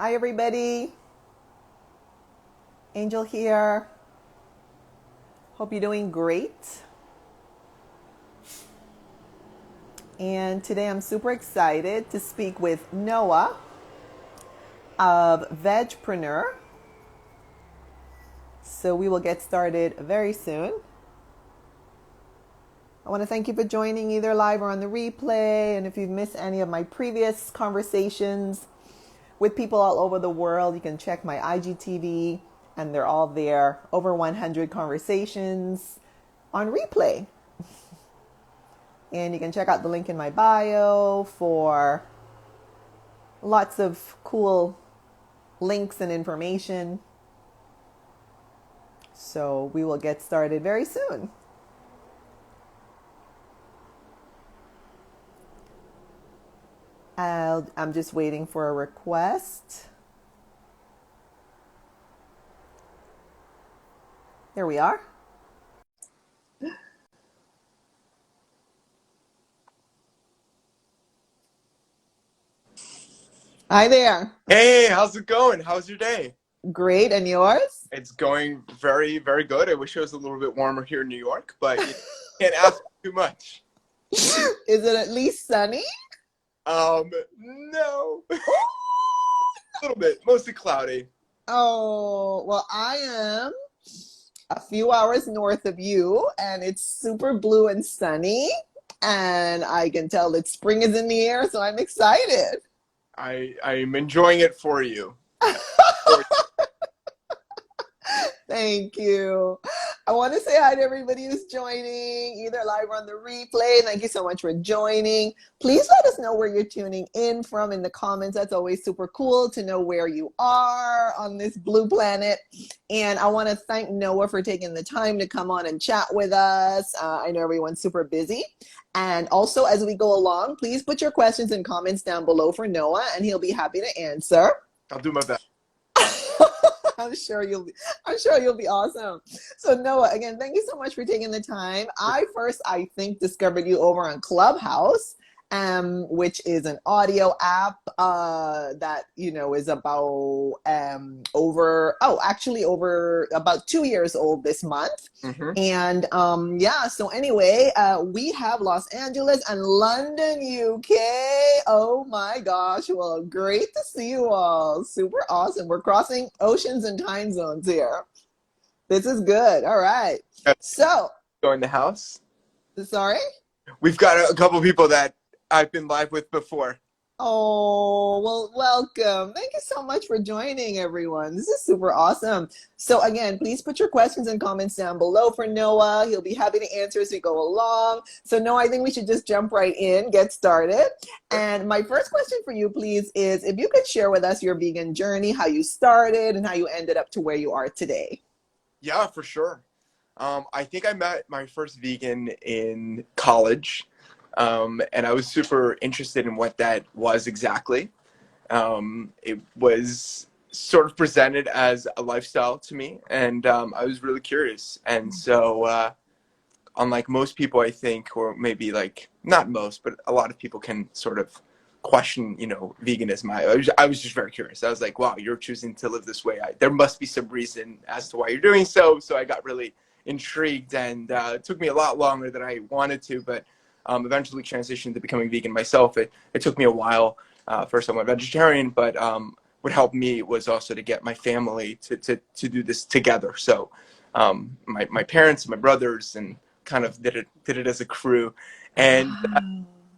Hi, everybody. Angel here. Hope you're doing great. And today I'm super excited to speak with Noah of ℎ𝕬𝕬𝕝. So we will get started very soon. I want to thank you for joining either live or on the replay. And if you've missed any of my previous conversations with people all over the world, you can check my IGTV and they're all there. Over 100 conversations on replay. And you can check out the link in my bio for lots of cool links and information. So we will get started very soon. I'm just waiting for a request. There we are. Hi there. Hey, how's it going? How's your day? Great, and yours? It's going very, very good. I wish it was a little bit warmer here in New York, but you can't ask too much. Is it at least sunny? No. A little bit, mostly cloudy. Oh, well, I am a few hours north of you, and it's super blue and sunny, and I can tell that spring is in the air, so I'm excited. I'm enjoying it for you. Thank you. I want to say hi to everybody who's joining, either live or on the replay. Thank you so much for joining. Please let us know where you're tuning in from in the comments. That's always super cool to know where you are on this blue planet. And I want to thank Noah for taking the time to come on and chat with us. I know everyone's super busy. And also, as we go along, please put your questions and comments down below for Noah, and he'll be happy to answer. I'll do my best. I'm sure you'll be awesome. So Noah, again, thank you so much for taking the time. I think discovered you over on Clubhouse, which is an audio app that is about over about 2 years old this month. Mm-hmm. And so anyway, we have Los Angeles and London, UK. Oh my gosh, well, great to see you all. Super awesome. We're crossing oceans and time zones here. This is good. All right. So Join the house. Sorry? We've got a couple people that I've been live with before. Oh, well, welcome. Thank you so much for joining, everyone. This is super awesome. So again, please put your questions and comments down below for Noah. He'll be happy to answer as we go along. So Noah, I think we should just jump right in, get started. And my first question for you, please, is if you could share with us your vegan journey, how you started and how you ended up to where you are today. Yeah, for sure. I think I met my first vegan in college. And I was super interested in what that was exactly. It was sort of presented as a lifestyle to me, and I was really curious. And so, unlike most people, I think, or maybe like not most, but a lot of people can sort of question, veganism. I was just very curious. I was like, wow, you're choosing to live this way. There must be some reason as to why you're doing so. So I got really intrigued, and it took me a lot longer than I wanted to, but eventually transitioned to becoming vegan myself. It took me a while. First I went vegetarian, but what helped me was also to get my family to do this together. So my parents, my brothers, and kind of did it as a crew. And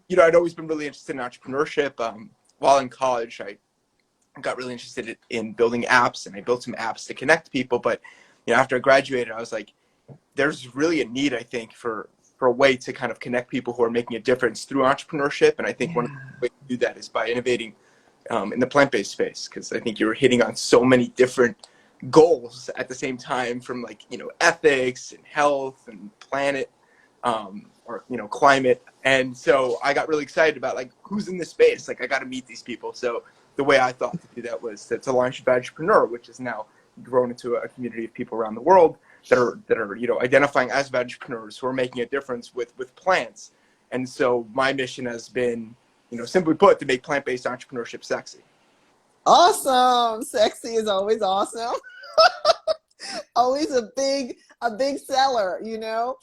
I'd always been really interested in entrepreneurship. While in college, I got really interested in building apps, and I built some apps to connect people. But after I graduated, I was like, there's really a need, I think, for a way to kind of connect people who are making a difference through entrepreneurship. And I think one of the ways to do that is by innovating in the plant-based space, because I think you're hitting on so many different goals at the same time, from ethics and health and planet or climate. And so I got really excited about who's in this space. I got to meet these people. So the way I thought to do that was to launch ℎ𝕬𝕬𝕝, which is now grown into a community of people around the world that are identifying as ℎ𝕬𝕬preneurs who are making a difference with plants. And so my mission has been, simply put, to make plant-based entrepreneurship sexy. Awesome. Sexy is always awesome. Always a big seller, you know.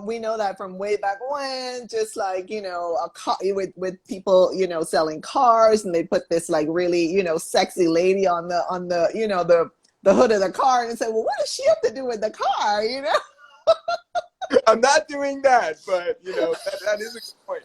We know that from way back when, just like, you know, a car with people, you know, selling cars, and they put this like really, you know, sexy lady on the, you know, the hood of the car, and say, well, what does she have to do with the car, you know? I'm not doing that, but you know, that is a good point.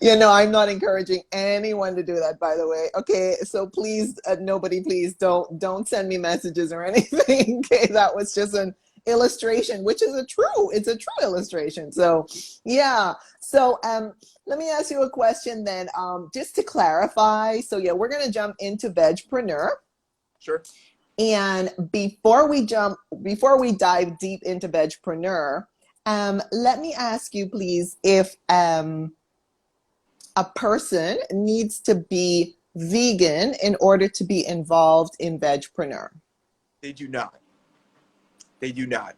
You know, I'm not encouraging anyone to do that, by the way. Okay, so please, nobody, please don't send me messages or anything. Okay, that was just an illustration, which is it's a true illustration. So, yeah. So, let me ask you a question then, just to clarify. So, yeah, we're gonna jump into vegpreneur. Sure. And before we dive deep into vegpreneur, let me ask you, please, if a person needs to be vegan in order to be involved in vegpreneur. They do not. They do not.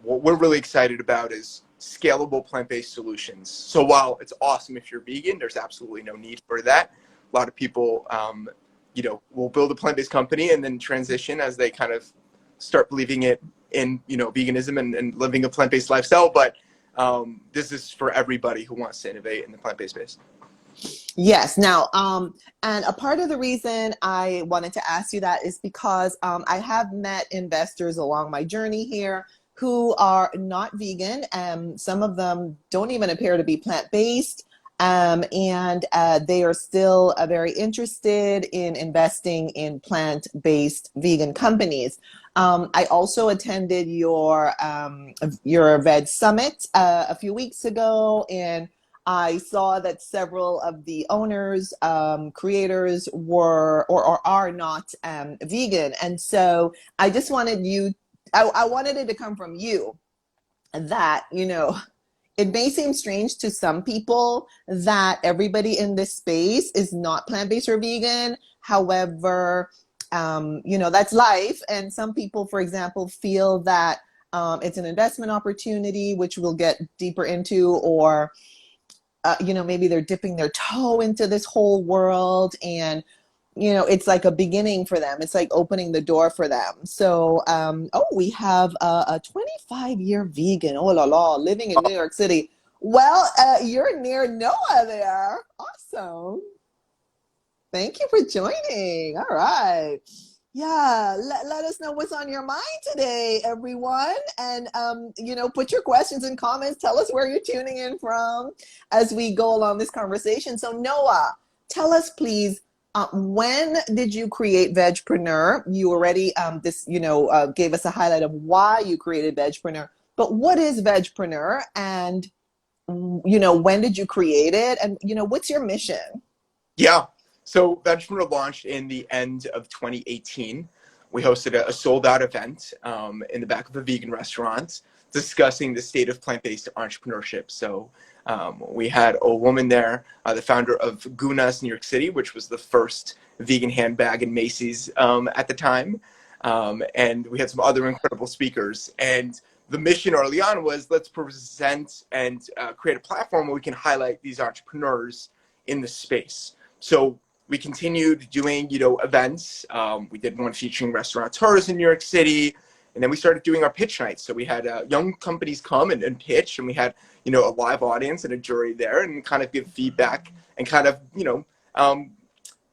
What we're really excited about is scalable plant-based solutions. So while it's awesome if you're vegan, there's absolutely no need for that. A lot of people, you know, will build a plant-based company and then transition as they kind of start believing it in, you know, veganism and living a plant-based lifestyle. But this is for everybody who wants to innovate in the plant-based space. Yes. Now, and a part of the reason I wanted to ask you that is because I have met investors along my journey here who are not vegan. Some of them don't even appear to be plant-based. And they are still very interested in investing in plant-based vegan companies. I also attended your Veg Summit a few weeks ago, and I saw that several of the owners, creators were or are not vegan. And so I just wanted I wanted it to come from you that, you know, it may seem strange to some people that everybody in this space is not plant-based or vegan. However, you know, that's life. And some people, for example, feel that it's an investment opportunity, which we'll get deeper into, or you know, maybe they're dipping their toe into this whole world, and you know, it's like a beginning for them. It's like opening the door for them. So, oh, we have a 25-year vegan, oh la la, living in New York City. Well, you're near Noah there. Awesome. Thank you for joining. All right. Yeah, let us know what's on your mind today, everyone. And, you know, put your questions and comments. Tell us where you're tuning in from as we go along this conversation. So, Noah, tell us, please, when did you create Vegpreneur? You already gave us a highlight of why you created Vegpreneur. But what is Vegpreneur? And, you know, when did you create it? And, you know, what's your mission? Yeah. So Vegpreneur launched in the end of 2018. We hosted a sold-out event in the back of a vegan restaurant discussing the state of plant-based entrepreneurship. So we had a woman there, the founder of Gunas New York City, which was the first vegan handbag in Macy's at the time. And we had some other incredible speakers. And the mission early on was, let's present and create a platform where we can highlight these entrepreneurs in the space. So we continued doing, you know, events. We did one featuring restaurateurs in New York City, and then we started doing our pitch nights. So we had young companies come and pitch, and we had, you know, a live audience and a jury there, and kind of give feedback and kind of, you know,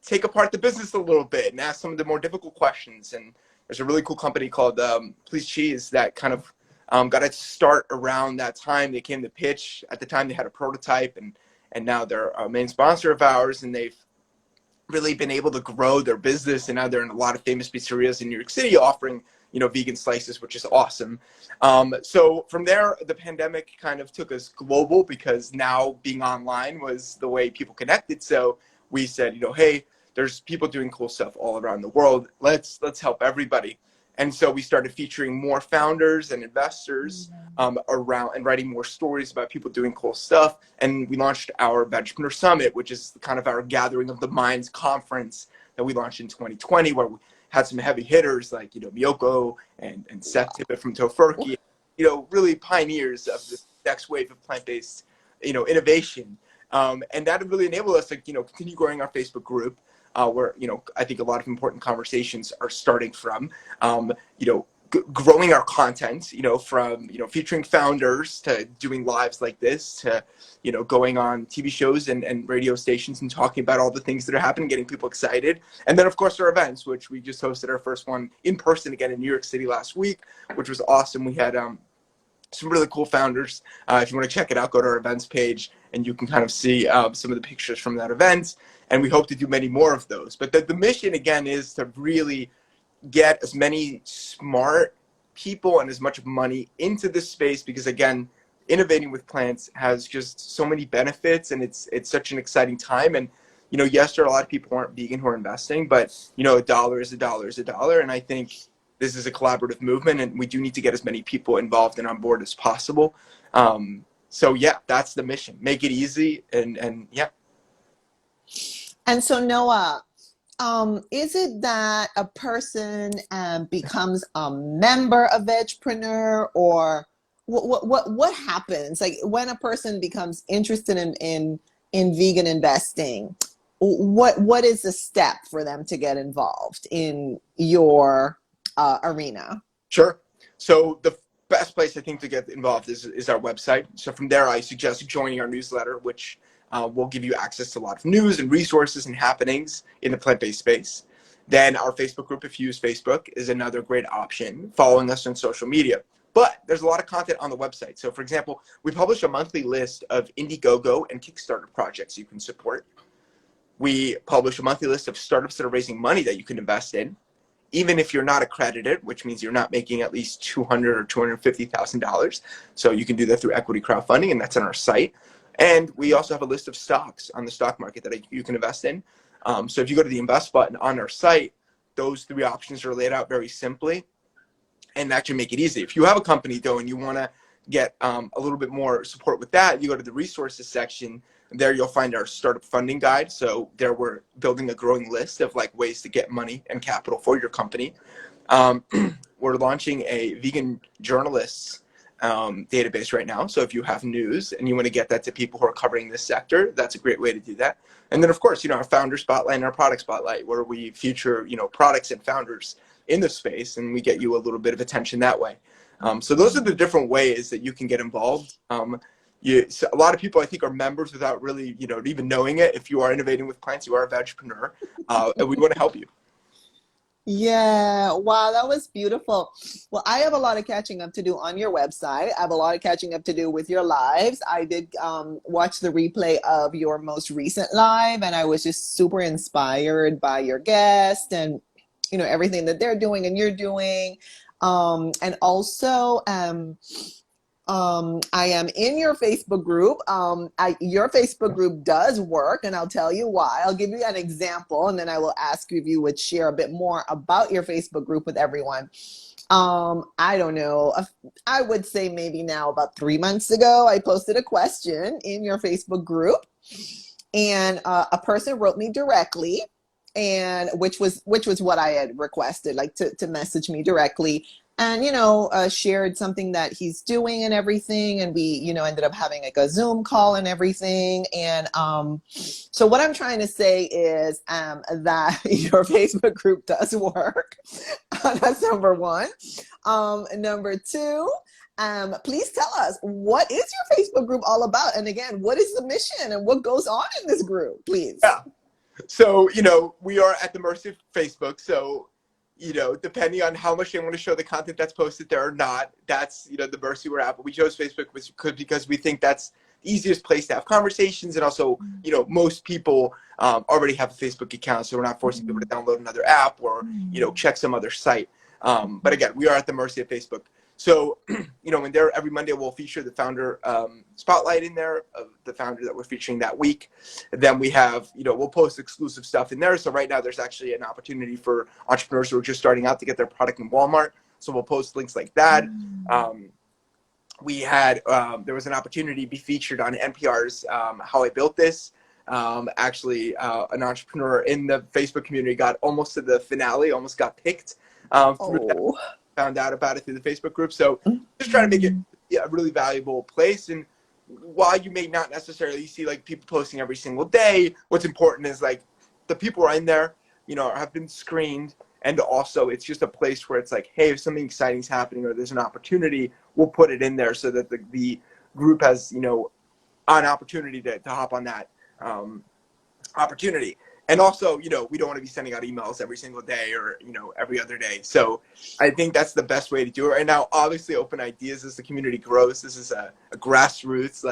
take apart the business a little bit and ask some of the more difficult questions. And there's a really cool company called Please Cheese that kind of got its start around that time. They came to pitch. At the time, they had a prototype, and now they're a main sponsor of ours, and they've really been able to grow their business, and now they're in a lot of famous pizzerias in New York City offering, you know, vegan slices, which is awesome. So from there, the pandemic kind of took us global because now being online was the way people connected. So we said, you know, hey, there's people doing cool stuff all around the world. Let's help everybody. And so we started featuring more founders and investors around and writing more stories about people doing cool stuff. And we launched our Vegpreneur Summit, which is kind of our gathering of the minds conference that we launched in 2020, where we had some heavy hitters like, you know, Miyoko and Seth Tippett from Tofurky, you know, really pioneers of the next wave of plant-based, you know, innovation. And that really enabled us to, you know, continue growing our Facebook group. where, I think a lot of important conversations are starting from, growing our content, from, featuring founders to doing lives like this to, going on TV shows and radio stations and talking about all the things that are happening, getting people excited. And then, of course, our events, which we just hosted our first one in person again in New York City last week, which was awesome. We had some really cool founders. If you want to check it out, go to our events page and you can kind of see some of the pictures from that event. And we hope to do many more of those. But the mission, again, is to really get as many smart people and as much money into this space, because again, innovating with plants has just so many benefits, and it's such an exciting time. And yes, there are a lot of people who aren't vegan who are investing, but a dollar is a dollar is a dollar. And I think this is a collaborative movement, and we do need to get as many people involved and on board as possible. So yeah, that's the mission. Make it easy, and yeah. And so Noah, is it that a person becomes a member of Vegpreneur, or what happens? Like when a person becomes interested in vegan investing, what is the step for them to get involved in your arena? Sure. So the best place I think to get involved is our website. So from there, I suggest joining our newsletter, which will give you access to a lot of news and resources and happenings in the plant-based space. Then our Facebook group, if you use Facebook, is another great option, following us on social media. But there's a lot of content on the website. So for example, we publish a monthly list of Indiegogo and Kickstarter projects you can support. We publish a monthly list of startups that are raising money that you can invest in, even if you're not accredited, which means you're not making at least $200,000 or $250,000. So you can do that through equity crowdfunding, and that's on our site. And we also have a list of stocks on the stock market that you can invest in. So if you go to the invest button on our site, those three options are laid out very simply and actually make it easy. If you have a company though and you want to get a little bit more support with that, you go to the resources section. There you'll find our startup funding guide. So there we're building a growing list of like ways to get money and capital for your company. We're launching a vegan journalists database right now. So if you have news and you want to get that to people who are covering this sector, that's a great way to do that. And then of course, our founder spotlight and our product spotlight, where we feature, products and founders in the space, and we get you a little bit of attention that way. So those are the different ways that you can get involved. So a lot of people, I think, are members without really, even knowing it. If you are innovating with plants, you are a Vegpreneur, and we want to help you. Yeah, wow, that was beautiful. Well, I have a lot of catching up to do on your website. I have a lot of catching up to do with your lives. I did watch the replay of your most recent live, and I was just super inspired by your guest and everything that they're doing and you're doing. And also, I am in your Facebook group. Your Facebook group does work, and I'll tell you why. I'll give you an example, and then I will ask you if you would share a bit more about your Facebook group with everyone. I don't know. I would say maybe now about 3 months ago, I posted a question in your Facebook group, and a person wrote me directly, and which was what I had requested, like to message me directly. And, shared something that he's doing and everything. And we, ended up having like a Zoom call and everything. And so what I'm trying to say is that your Facebook group does work. That's number one. Number two, please tell us, what is your Facebook group all about? And again, what is the mission and what goes on in this group, please? Yeah. So, we are at the mercy of Facebook. So, depending on how much they want to show the content that's posted there or not, that's, the mercy we're at. But we chose Facebook because we think that's the easiest place to have conversations. And also, most people already have a Facebook account, so we're not forcing people to download another app or, check some other site. But again, we are at the mercy of Facebook. So, in there, every Monday we'll feature the founder spotlight in there of the founder that we're featuring that week. And then we have, we'll post exclusive stuff in there. So right now there's actually an opportunity for entrepreneurs who are just starting out to get their product in Walmart. So we'll post links like that. We had, there was an opportunity to be featured on NPR's How I Built This. Actually, an entrepreneur in the Facebook community got almost to the finale, almost got picked. Found out about it through the Facebook group. So just trying to make it a really valuable place. And while you may not necessarily see like people posting every single day, what's important is like the people who are in there, have been screened. And also it's just a place where it's like, hey, if something exciting is happening or there's an opportunity, we'll put it in there so that the group has, an opportunity to hop on that opportunity. And also, we don't want to be sending out emails every single day or, every other day. So I think that's the best way to do it right now. Obviously, open ideas as the community grows. This is a grassroots,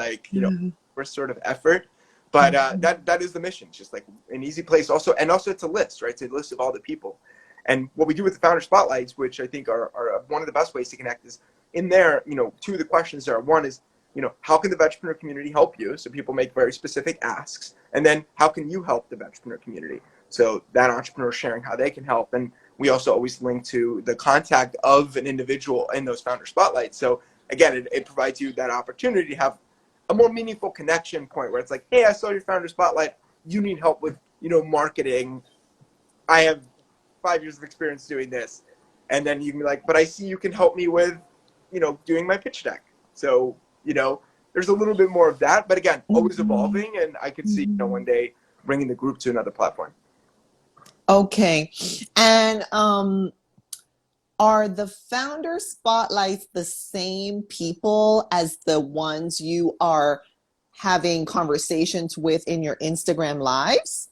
first sort of effort. But that is the mission. It's just like an easy place. Also it's a list, right? It's a list of all the people. And what we do with the founder spotlights, which I think are one of the best ways to connect, is in there, two of the questions are, one is, how can the Vegpreneur community help you? So people make very specific asks. And then how can you help the Vegpreneur community? So that entrepreneur sharing how they can help. And we also always link to the contact of an individual in those founder spotlights. So again, it provides you that opportunity to have a more meaningful connection point where it's like, hey, I saw your founder spotlight. You need help with, marketing. I have 5 years of experience doing this. And then you can be like, but I see you can help me with, doing my pitch deck. So, there's a little bit more of that, but again, always evolving. And I could see, one day bringing the group to another platform. Okay. And are the founder spotlights the same people as the ones you are having conversations with in your Instagram lives?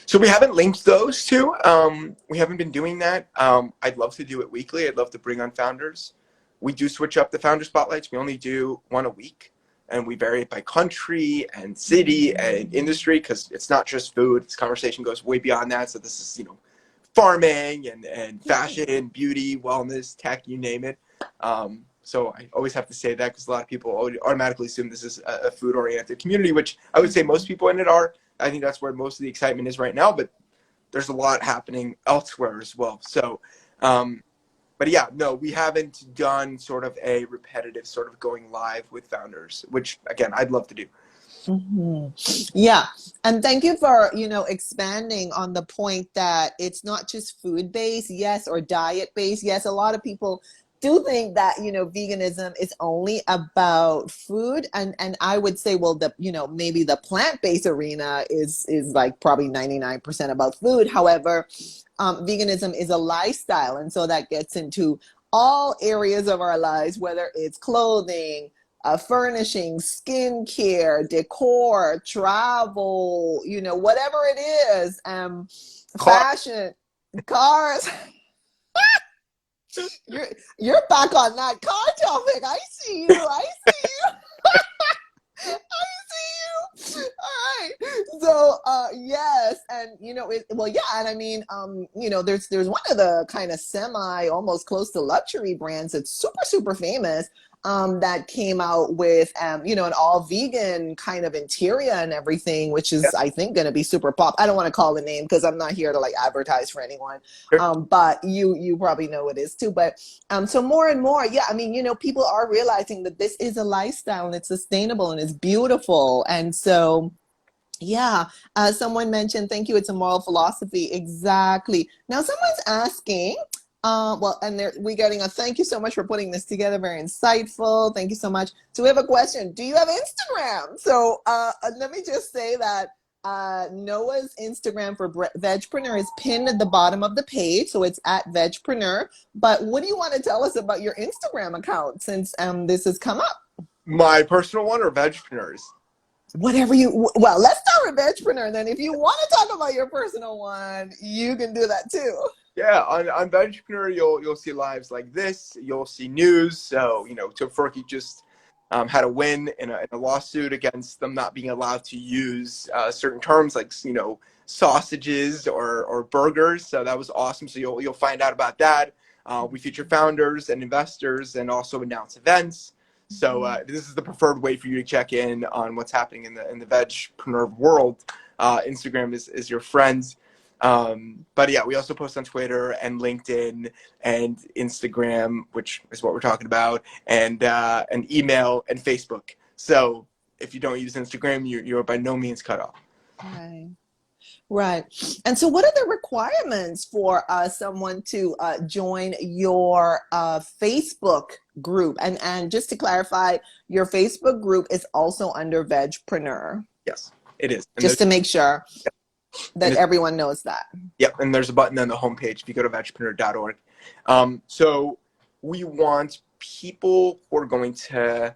So we haven't linked those two. We haven't been doing that. I'd love to do it weekly. I'd love to bring on founders. We do switch up the founder spotlights. We only do one a week, and we vary it by country and city and industry, because it's not just food. This conversation goes way beyond that. So this is, farming and fashion, beauty, wellness, tech, you name it. So I always have to say that because a lot of people automatically assume this is a food-oriented community, which I would say most people in it are. I think that's where most of the excitement is right now, but there's a lot happening elsewhere as well. So, but yeah, no, we haven't done sort of a repetitive sort of going live with founders, which again, I'd love to do. Yeah. And thank you for, expanding on the point that it's not just food-based, yes, or diet-based. Yes, a lot of people do think that, veganism is only about food. And I would say, well, maybe the plant-based arena is like probably 99% about food. However, veganism is a lifestyle. And so that gets into all areas of our lives, whether it's clothing, furnishing, skincare, decor, travel, whatever it is, fashion, cars. You're back on that car topic. I see you. I see you. All right. So, yes. And, and I mean, there's one of the kind of almost close to luxury brands that's super, super famous. That came out with, an all vegan kind of interior and everything, which is, I think, going to be super pop. I don't want to call the name because I'm not here to advertise for anyone. Sure. But you probably know it is too. But so more and more, yeah, I mean, people are realizing that this is a lifestyle and it's sustainable and it's beautiful. And so, yeah, someone mentioned, thank you, it's a moral philosophy. Exactly. Now, someone's asking, we're getting a thank you so much for putting this together. Very insightful. Thank you so much. So we have a question. Do you have Instagram? So let me just say that Noah's Instagram for Vegpreneur is pinned at the bottom of the page. So it's at Vegpreneur. But what do you want to tell us about your Instagram account since this has come up? My personal one or Vegpreneur's? Whatever let's start with Vegpreneur. Then if you want to talk about your personal one, you can do that too. Yeah, on Vegpreneur, you'll see lives like this. You'll see news. So, Tofurky just had a win in a lawsuit against them not being allowed to use certain terms like, sausages or burgers. So that was awesome. So you'll find out about that. We feature founders and investors and also announce events. So this is the preferred way for you to check in on what's happening in the Vegpreneur world. Instagram is your friend. But yeah, we also post on Twitter and LinkedIn and Instagram, which is what we're talking about, and email and Facebook. So if you don't use Instagram, you're by no means cut off. Right. And so what are the requirements for someone to join your Facebook group? And just to clarify, your Facebook group is also under Vegpreneur. Yes, it is. And just to make sure. that everyone knows that. Yep, and there's a button on the homepage if you go to ℎ𝕝𝕒𝕣𝕚.org. So we want people who are going to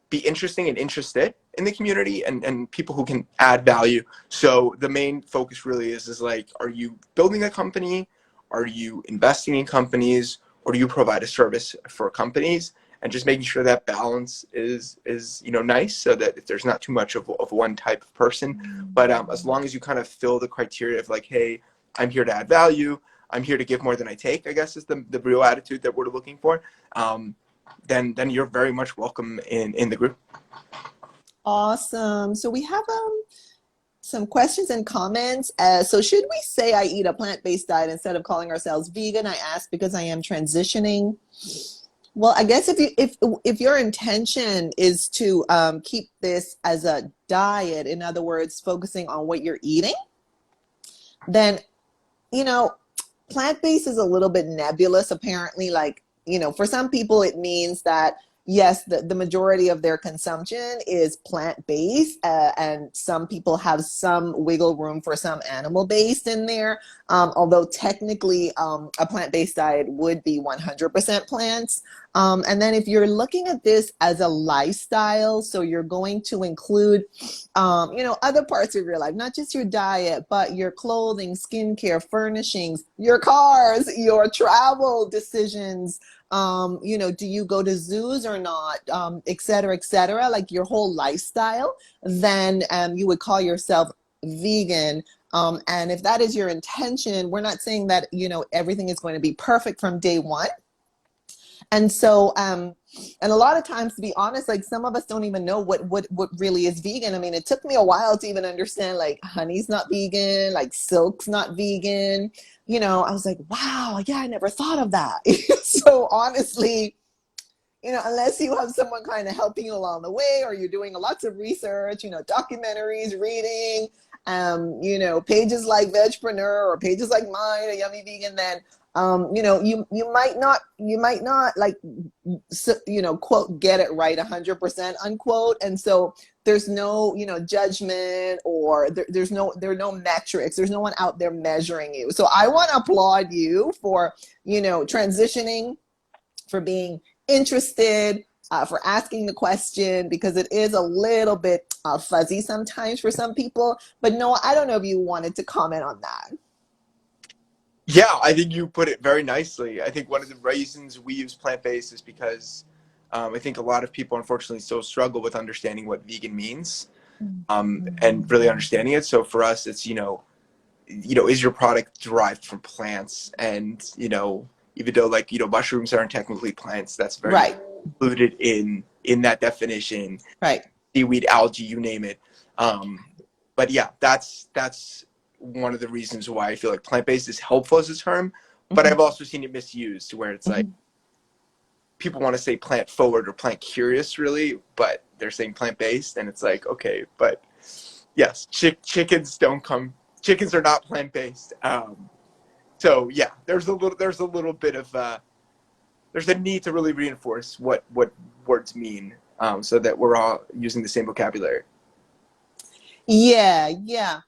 be interesting and interested in the community, and people who can add value. So the main focus really is like, are you building a company? Are you investing in companies? Or do you provide a service for companies? And just making sure that balance is nice, so that if there's not too much of one type of person. But as long as you kind of fill the criteria of like, hey, I'm here to add value, I'm here to give more than I take, I guess is the real attitude that we're looking for, then you're very much welcome in the group. Awesome. So we have some questions and comments. So should we say I eat a plant-based diet instead of calling ourselves vegan? I ask because I am transitioning. Well, I guess if your intention is to keep this as a diet, in other words, focusing on what you're eating, then, plant-based is a little bit nebulous, apparently. Like, for some people, it means that, yes, the majority of their consumption is plant-based, and some people have some wiggle room for some animal-based in there, although technically a plant-based diet would be 100% plants. And then if you're looking at this as a lifestyle, so you're going to include, other parts of your life, not just your diet, but your clothing, skincare, furnishings, your cars, your travel decisions, do you go to zoos or not, et cetera, like your whole lifestyle, then you would call yourself vegan. And if that is your intention, we're not saying that, everything is going to be perfect from day one. And so, and a lot of times, to be honest, like some of us don't even know what really is vegan. I mean, it took me a while to even understand, like, honey's not vegan, like silk's not vegan. I was like, wow, yeah, I never thought of that. So honestly, unless you have someone kind of helping you along the way, or you're doing lots of research, documentaries, reading, pages like ℎ𝕝𝕒𝕣𝕚 or pages like mine, A Yummy Vegan, then you might not like, quote, get it right 100%, unquote. And so there's no, judgment, or there are no metrics. There's no one out there measuring you. So I want to applaud you for, transitioning, for being interested, for asking the question, because it is a little bit fuzzy sometimes for some people. But no, I don't know if you wanted to comment on that. Yeah, I think you put it very nicely. I think one of the reasons we use plant-based is because I think a lot of people, unfortunately, still struggle with understanding what vegan means, and really understanding it. So for us, it's, is your product derived from plants? And, even though, like, mushrooms aren't technically plants, that's very right. included in that definition. Right. Seaweed, algae, you name it. But yeah, that's one of the reasons why I feel like plant-based is helpful as a term, but I've also seen it misused, where it's like people want to say plant-forward or plant-curious, really, but they're saying plant-based, and it's like, okay, but yes, chickens are not plant-based. So yeah, there's a little bit of there's a need to really reinforce what words mean, so that we're all using the same vocabulary. Yeah.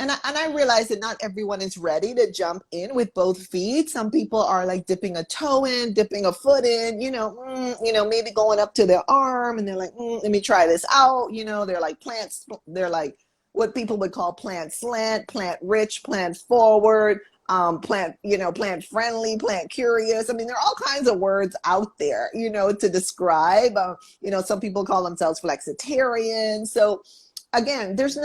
And I realize that not everyone is ready to jump in with both feet. Some people are like dipping a toe in, dipping a foot in, maybe going up to their arm, and they're like, let me try this out. They're like plants. They're like what people would call plant slant, plant rich, plant forward, plant friendly, plant curious. I mean, there are all kinds of words out there, to describe. Some people call themselves flexitarian. So again, there's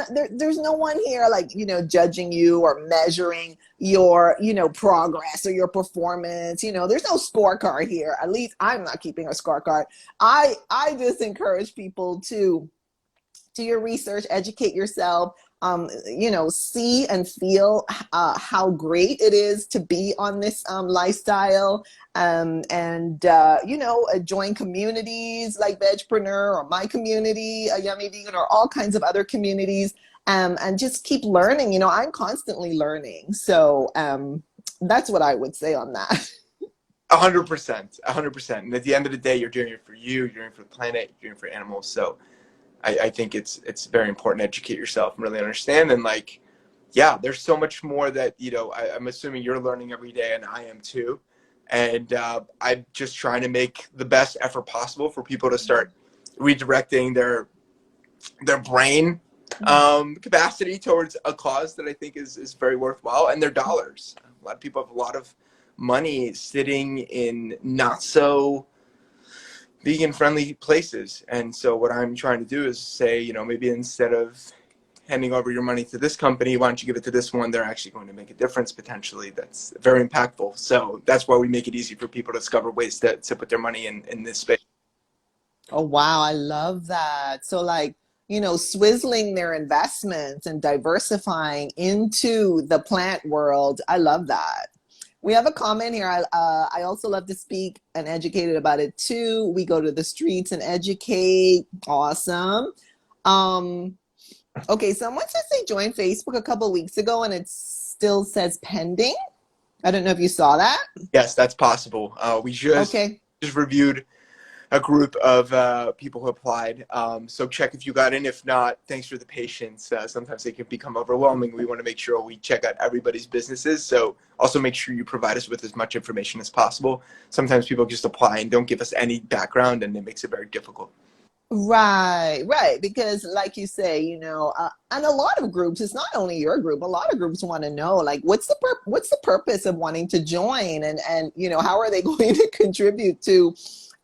no one here like, judging you or measuring your, progress or your performance. There's no scorecard here. At least I'm not keeping a scorecard. I just encourage people to do your research, educate yourself, see and feel how great it is to be on this lifestyle, and join communities like ℎ𝕝𝕒𝕣𝕚 or my community, A Yummy Vegan, or all kinds of other communities, and just keep learning. I'm constantly learning. So that's what I would say on that. 100%. And at the end of the day, you're doing it for you, you're doing it for the planet, you're doing it for animals. So I think it's very important to educate yourself and really understand. And like, yeah, there's so much more that, I'm assuming you're learning every day, and I am too. And I'm just trying to make the best effort possible for people to start redirecting their brain capacity towards a cause that I think is very worthwhile, and their dollars. A lot of people have a lot of money sitting in not so vegan friendly places. And so what I'm trying to do is say, maybe instead of handing over your money to this company, why don't you give it to this one? They're actually going to make a difference potentially. That's very impactful. So that's why we make it easy for people to discover ways to put their money in this space. Oh, wow. I love that. So like, swizzling their investments and diversifying into the plant world. I love that. We have a comment here. I also love to speak and educated about it too. We go to the streets and educate. Awesome. Okay, someone says they joined Facebook a couple weeks ago and it still says pending. I don't know if you saw that. Yes, that's possible. We just Okay. reviewed a group of people who applied. So check if you got in. If not, thanks for the patience. Sometimes they can become overwhelming. We want to make sure we check out everybody's businesses. So also make sure you provide us with as much information as possible. Sometimes people just apply and don't give us any background, and it makes it very difficult. Right, right. Because like you say, and a lot of groups, it's not only your group, a lot of groups want to know, like, what's the purpose of wanting to join, and how are they going to contribute to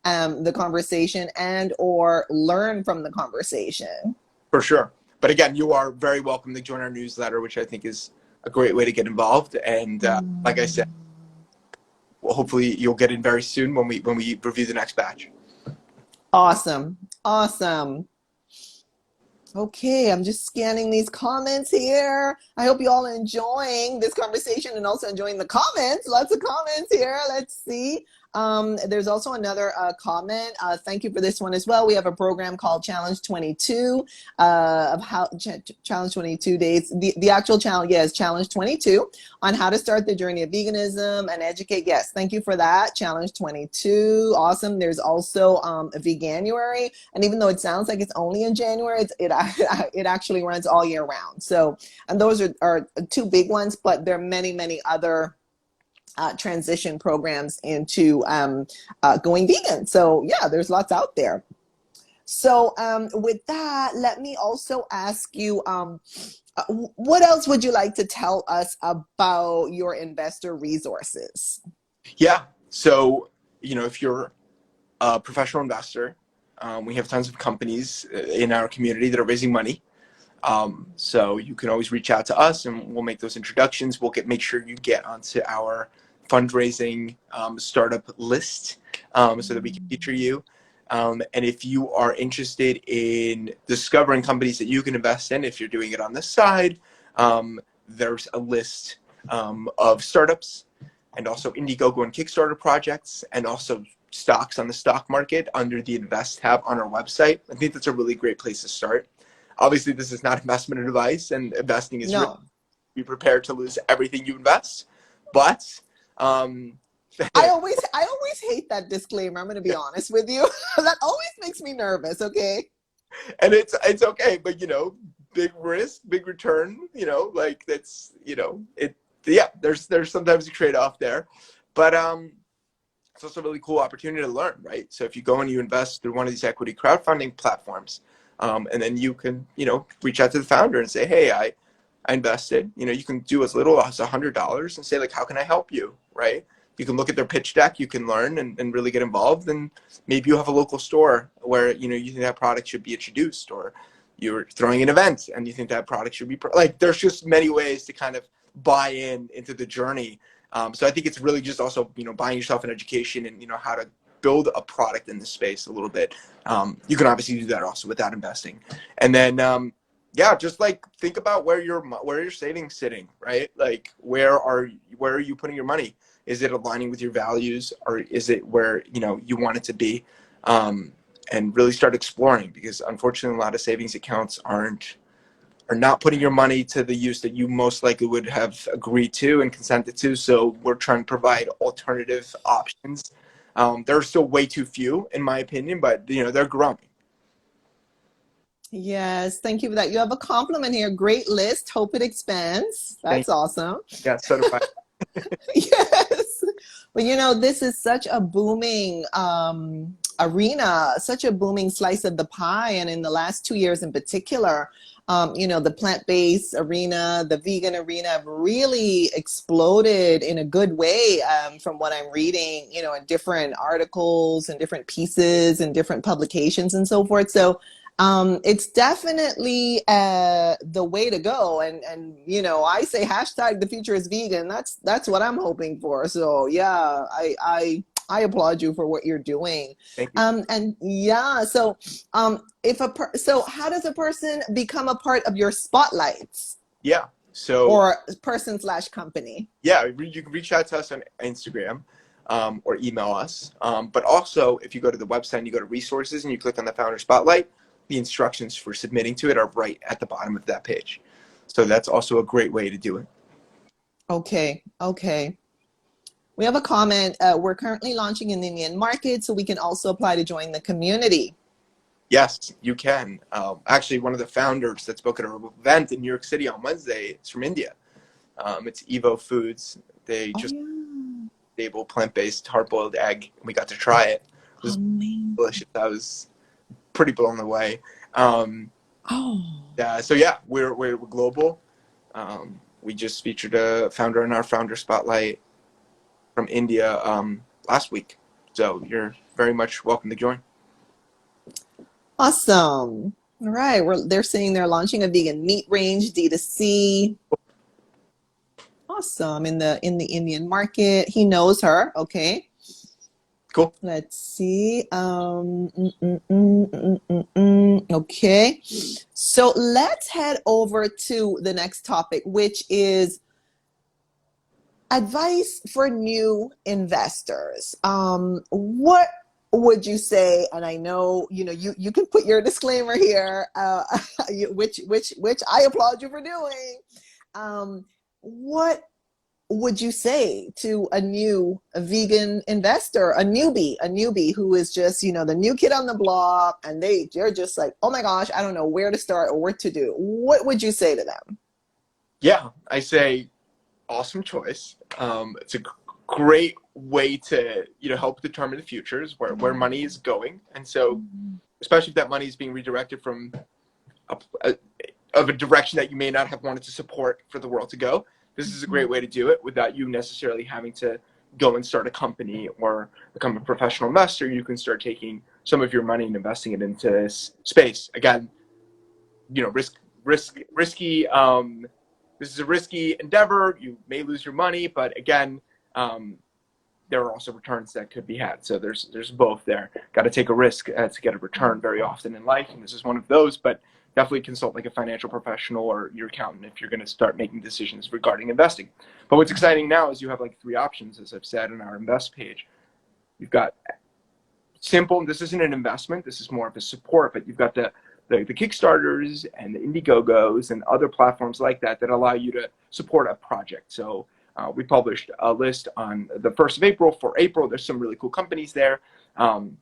the conversation and or learn from the conversation. For sure. But again, you are very welcome to join our newsletter, which I think is a great way to get involved. And like I said, well, hopefully you'll get in very soon when we review the next batch. Awesome. Awesome. Okay, I'm just scanning these comments here. I hope you all are enjoying this conversation and also enjoying the comments. Lots of comments here. Let's see. There's also another comment. Thank you for this one as well. We have a program called Challenge 22 of how Challenge 22 days. The actual challenge, yes, Challenge 22 on how to start the journey of veganism and educate. Yes, thank you for that. Challenge 22, awesome. There's also a Veganuary, and even though it sounds like it's only in January, it actually runs all year round. So, and those are two big ones, but there are many other transition programs into going vegan. So yeah, there's lots out there. So with that, let me also ask you, what else would you like to tell us about your investor resources? Yeah. So, if you're a professional investor, we have tons of companies in our community that are raising money. So you can always reach out to us and we'll make those introductions. We'll make sure you get onto our fundraising startup list so that we can feature you. And if you are interested in discovering companies that you can invest in, if you're doing it on the side, there's a list of startups and also Indiegogo and Kickstarter projects, and also stocks on the stock market under the Invest tab on our website. I think that's a really great place to start. Obviously, this is not investment advice, and investing is really, be prepared to lose everything you invest. But I always hate that disclaimer. I'm going to be honest with you. That always makes me nervous. Okay. And it's okay, but big risk, big return. Like that's it. Yeah, there's sometimes a trade off there, but it's also a really cool opportunity to learn, right? So if you go and you invest through one of these equity crowdfunding platforms, and then you can reach out to the founder and say, hey, I invested. You can do as little as $100 and say, like, how can I help you, right? You can look at their pitch deck, you can learn and really get involved, and maybe you have a local store where you think that product should be introduced, or you're throwing an event and you think that product should be like, there's just many ways to kind of buy into the journey. So I think it's really just also buying yourself an education and how to build a product in this space a little bit. You can obviously do that also without investing. And then yeah, just like think about where your savings sitting, right? Like where are you putting your money? Is it aligning with your values, or is it where you want it to be? And really start exploring, because unfortunately a lot of savings accounts are not putting your money to the use that you most likely would have agreed to and consented to. So we're trying to provide alternative options. There are still way too few, in my opinion, but they're growing. Yes, thank you for that. You have a compliment here. Great list. Hope it expands. Thank That's awesome. you. Yeah, so do I. Yes. But this is such a booming arena, such a booming slice of the pie. And in the last 2 years in particular, the plant-based arena, the vegan arena have really exploded in a good way, from what I'm reading, in different articles and different pieces and different publications and so forth. So it's definitely the way to go. And I say hashtag the future is vegan. That's what I'm hoping for. So yeah, I applaud you for what you're doing. Thank you. And yeah, so so how does a person become a part of your spotlights? Yeah. So Or person/company? yeah, you can reach out to us on Instagram, or email us. But also, if you go to the website and you go to resources and you click on the founder spotlight, the instructions for submitting to it are right at the bottom of that page. So that's also a great way to do it. Okay. We have a comment. We're currently launching in the Indian market, so we can also apply to join the community. Yes, you can. Actually, one of the founders that spoke at our event in New York City on Wednesday is from India. It's Evo Foods. They just stable plant-based hard-boiled egg, and we got to try it. It was delicious. I was pretty blown away. So yeah, we're global. We just featured a founder in our founder spotlight from India last week. So you're very much welcome to join. Awesome. All right. They're saying they're launching a vegan meat range, D2C. Awesome. In the Indian market. He knows her. Okay. Cool. Let's see. Okay. So let's head over to the next topic, which is advice for new investors. What would you say? And I know you can put your disclaimer here, which I applaud you for doing. What would you say to a vegan investor, a newbie who is just the new kid on the block, and they're just like, oh my gosh, I don't know where to start or what to do? What would you say to them? Yeah, I say awesome choice. It's a great way to help determine the futures where money is going, and so especially if that money is being redirected from a direction that you may not have wanted to support for the world to go. This is a great way to do it without you necessarily having to go and start a company or become a professional investor. You can start taking some of your money and investing it into this space. Again, risky. This is a risky endeavor. You may lose your money, but again, there are also returns that could be had. So there's both there. Got to take a risk to get a return very often in life, and this is one of those. But definitely consult like a financial professional or your accountant if you're going to start making decisions regarding investing. But what's exciting now is you have like 3 options, as I've said on our invest page. You've got simple. This isn't an investment. This is more of a support. But you've got the Kickstarters and the Indiegogos and other platforms like that allow you to support a project. So we published a list on the 1st of April for April. There's some really cool companies there. And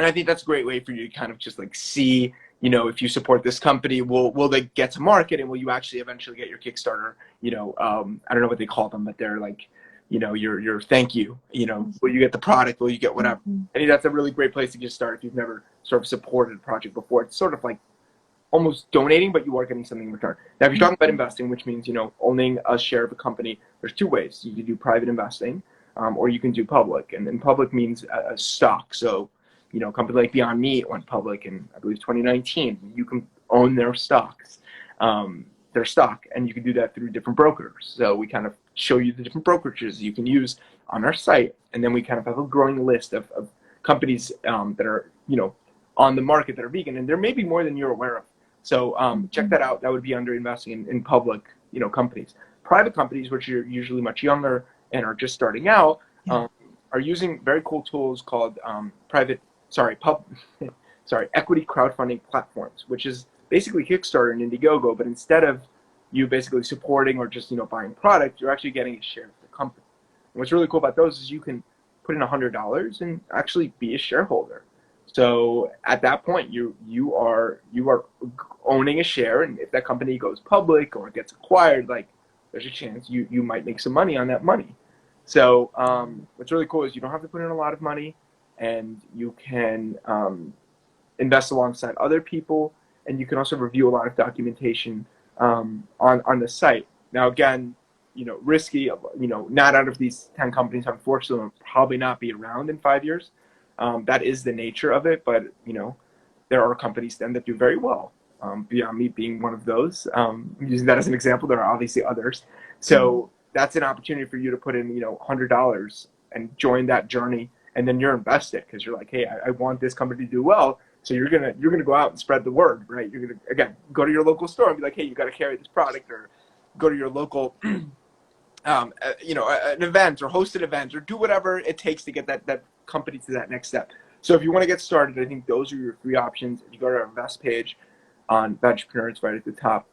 I think that's a great way for you to kind of just like see, if you support this company, will they get to market, and will you actually eventually get your Kickstarter? I don't know what they call them, but they're like, your thank you. Will you get the product? Will you get whatever? I think that's a really great place to get started if you've never sort of supported a project before. It's sort of like almost donating, but you are getting something in return. Now, if you're talking about investing, which means owning a share of a company, there's 2 ways. You can do private investing, or you can do public. And then public means a stock. So a company like Beyond Meat went public in, I believe, 2019. You can own their stocks, their stock, and you can do that through different brokers. So we kind of show you the different brokerages you can use on our site, and then we kind of have a growing list of companies that are on the market that are vegan, and there may be more than you're aware of. So check that out. That would be under investing in public companies. Private companies, which are usually much younger and are just starting out, are using very cool tools called equity crowdfunding platforms, which is basically Kickstarter and Indiegogo, but instead of you basically supporting or just buying product, you're actually getting a share of the company. And what's really cool about those is you can put in $100 and actually be a shareholder. So at that point, you are owning a share, and if that company goes public or gets acquired, like there's a chance you might make some money on that money. So what's really cool is you don't have to put in a lot of money, and you can invest alongside other people, and you can also review a lot of documentation on the site. Now, again, risky. Not out of these 10 companies, unfortunately, will probably not be around in 5 years. That is the nature of it, but there are companies then that do very well. Beyond Meat being one of those. I'm using that as an example. There are obviously others. So that's an opportunity for you to put in, $100 and join that journey, and then you're invested because you're like, hey, I want this company to do well. So you're gonna go out and spread the word, right? You're gonna, again, go to your local store and be like, hey, you got to carry this product, or go to your local an event, or host an event, or do whatever it takes to get that company to that next step. So if you want to get started, I think those are your three options. If you go to our invest page on Venturepreneur, it's right at the top.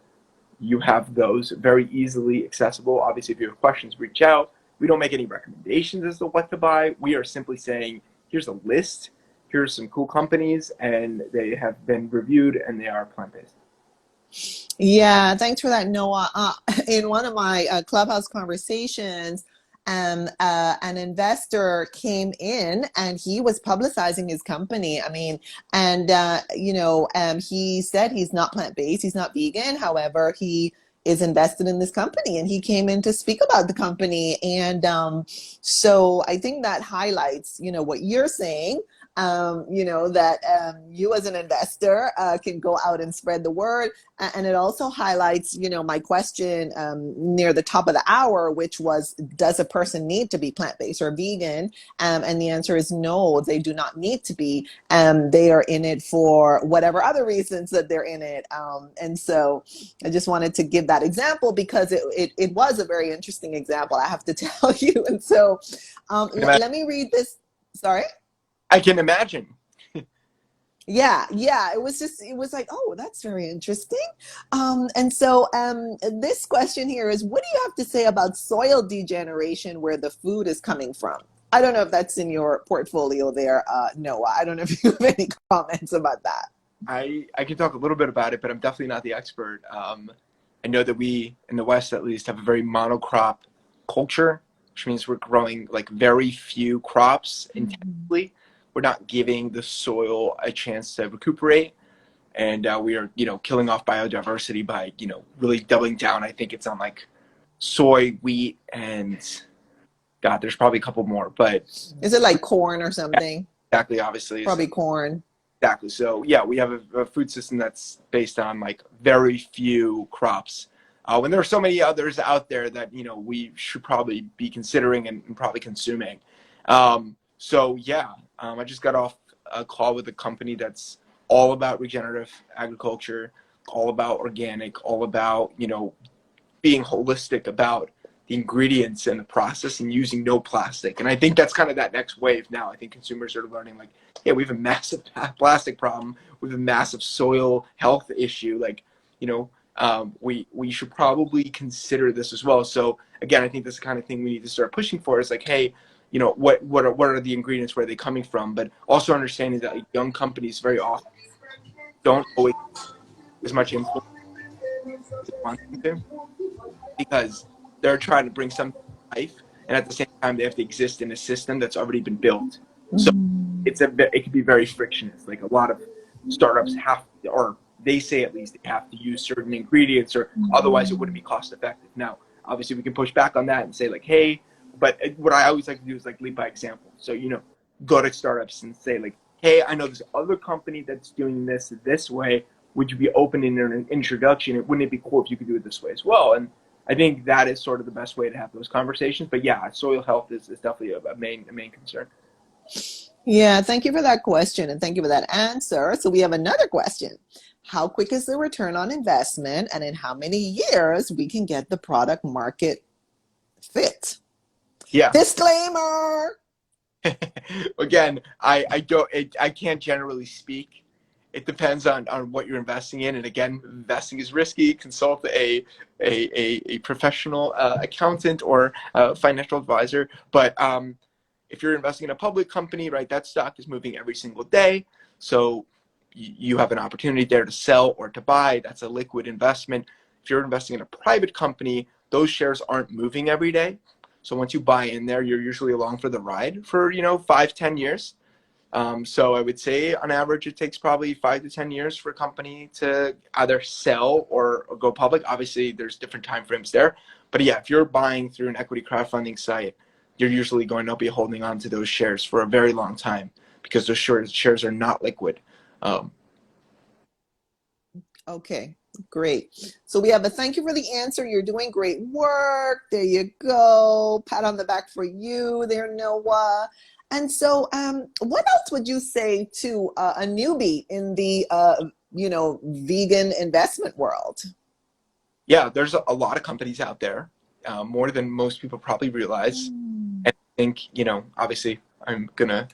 You have those very easily accessible. Obviously, if you have questions, reach out. We don't make any recommendations as to what to buy. We are simply saying, here's a list. Here's some cool companies, and they have been reviewed, and they are plant-based. Yeah, thanks for that, Noah. In one of my Clubhouse conversations, an investor came in and he was publicizing his company. I mean, and he said he's not plant-based, he's not vegan. However, he is invested in this company, and he came in to speak about the company. And so I think that highlights, what you're saying. That you as an investor can go out and spread the word. And it also highlights, my question near the top of the hour, which was, does a person need to be plant-based or vegan? And the answer is no, they do not need to be. They are in it for whatever other reasons that they're in it. And so I just wanted to give that example because it was a very interesting example, I have to tell you. And so let me read this. Sorry? I can imagine. Yeah. It was like, oh, that's very interesting. And so this question here is, what do you have to say about soil degeneration where the food is coming from? I don't know if that's in your portfolio there, Noah. I don't know if you have any comments about that. I can talk a little bit about it, but I'm definitely not the expert. I know that we, in the West at least, have a very monocrop culture, which means we're growing like very few crops intensively. We're not giving the soil a chance to recuperate, and we are, killing off biodiversity by, really doubling down. I think it's on like soy, wheat, and God, there's probably a couple more, but is it like corn or something? Exactly, obviously, probably corn. Exactly. So yeah, we have a food system that's based on like very few crops. When there are so many others out there that we should probably be considering and probably consuming. So yeah, I just got off a call with a company that's all about regenerative agriculture, all about organic, all about, being holistic about the ingredients and the process and using no plastic. And I think that's kind of that next wave now. I think consumers are learning like, yeah, we have a massive plastic problem. We have a massive soil health issue. Like, we should probably consider this as well. So again, I think this is the kind of thing we need to start pushing for is like, hey, what are the ingredients, where are they coming from? But also understanding that like, young companies very often don't always as much influence as they want them to, because they're trying to bring something to life, and at the same time they have to exist in a system that's already been built. So it can be very frictionless. Like a lot of startups have, or they say at least, they have to use certain ingredients, or otherwise it wouldn't be cost effective. Now, obviously we can push back on that and say like, hey, but what I always like to do is like lead by example. So, go to startups and say like, hey, I know this other company that's doing this way. Would you be open in an introduction? Wouldn't it be cool if you could do it this way as well? And I think that is sort of the best way to have those conversations. But yeah, soil health is definitely a main concern. Yeah, thank you for that question, and thank you for that answer. So we have another question. How quick is the return on investment, and in how many years we can get the product market fit? Yeah. Disclaimer. Again, I can't generally speak. It depends on what you're investing in, and again, investing is risky. Consult a professional accountant or financial advisor. But if you're investing in a public company, right, that stock is moving every single day. So you have an opportunity there to sell or to buy. That's a liquid investment. If you're investing in a private company, those shares aren't moving every day. So once you buy in there, you're usually along for the ride for, 5-10 years. So I would say on average, it takes probably 5 to 10 years for a company to either sell or go public. Obviously, there's different time frames there. But yeah, if you're buying through an equity crowdfunding site, you're usually going to be holding on to those shares for a very long time because those shares are not liquid. Um, Okay, great. So we have a thank you for the answer. You're doing great work. There you go. Pat on the back for you there, Noah. And so, what else would you say to a newbie in the, vegan investment world? yeah, there's a lot of companies out there, more than most people probably realize. Mm. And I think, obviously I'm gonna,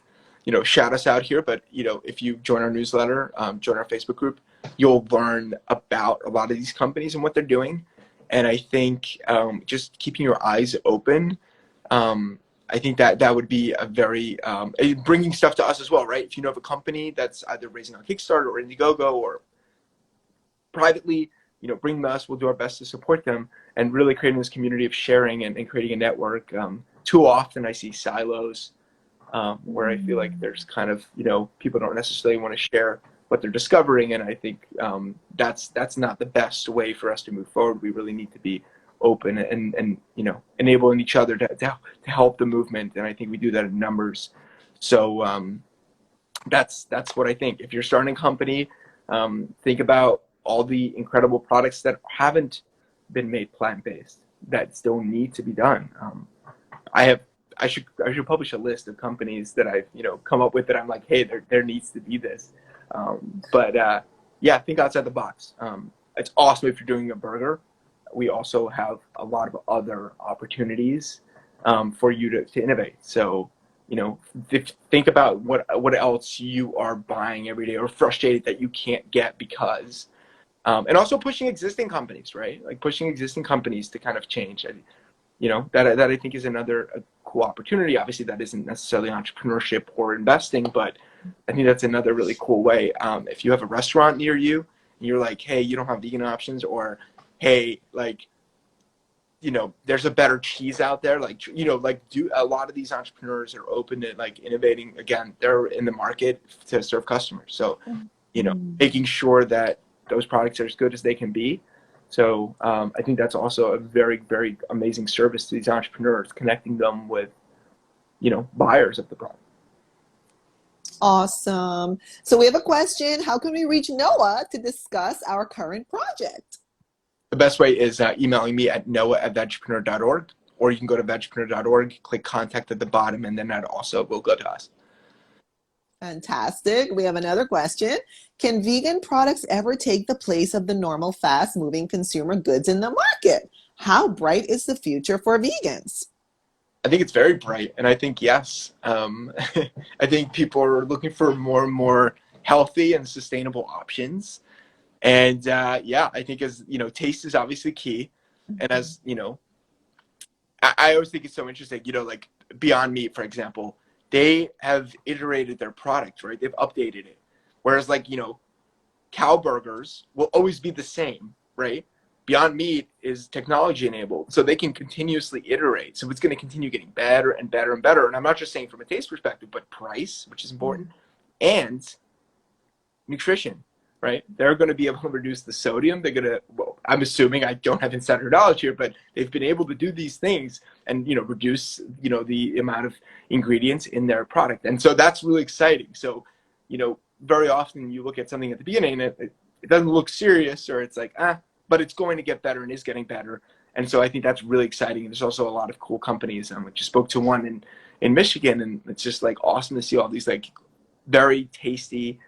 shout us out here, but if you join our newsletter, join our Facebook group, you'll learn about a lot of these companies and what they're doing. And I think just keeping your eyes open, I think that would be a very bringing stuff to us as well, right? If you know of a company that's either raising on Kickstarter or Indiegogo or privately, bring them to us. We'll do our best to support them and really creating this community of sharing and creating a network. Too often I see silos where I feel like there's kind of, people don't necessarily want to share what they're discovering. And I think that's not the best way for us to move forward. We really need to be open and enabling each other to help the movement. And I think we do that in numbers. So that's what I think. If you're starting a company, think about all the incredible products that haven't been made plant-based that still need to be done. I should publish a list of companies that I've come up with that I'm like, hey, there needs to be this. Yeah, think outside the box. It's awesome if you're doing a burger. We also have a lot of other opportunities for you to innovate. So think about what else you are buying every day or frustrated that you can't get because. And also pushing existing companies, right? Like pushing existing companies to kind of change. That I think is another cool opportunity. Obviously, that isn't necessarily entrepreneurship or investing, but I think that's another really cool way. If you have a restaurant near you and you're like, hey, you don't have vegan options, or hey, like, there's a better cheese out there. Like, do a lot of these entrepreneurs are open to like innovating. Again, they're in the market to serve customers. So, making sure that those products are as good as they can be. So I think that's also a very, very amazing service to these entrepreneurs, connecting them with, buyers of the product. Awesome. So we have a question. How can we reach Noah to discuss our current project? The best way is emailing me at noah@vegpreneur.org, or you can go to vegpreneur.org, click contact at the bottom, and then that also will go to us. Fantastic. We have another question. Can vegan products ever take the place of the normal fast-moving consumer goods in the market? How bright is the future for vegans? I think it's very bright, and I think yes. I think people are looking for more and more healthy and sustainable options. And yeah, I think as taste is obviously key. And as I always think it's so interesting, like Beyond Meat, for example, they have iterated their product, right? They've updated it. Whereas like, cow burgers will always be the same, right? Beyond Meat is technology enabled, so they can continuously iterate. So it's going to continue getting better and better and better. And I'm not just saying from a taste perspective, but price, which is important, and nutrition, right? They're going to be able to reduce the sodium. They're going to, well, I'm assuming, I don't have insider knowledge here, but they've been able to do these things and, reduce, the amount of ingredients in their product. And so that's really exciting. So, very often you look at something at the beginning and it doesn't look serious, or it's like, but it's going to get better and is getting better. And so I think that's really exciting. There's also a lot of cool companies. I just spoke to one in Michigan, and it's just like awesome to see all these like very tasty,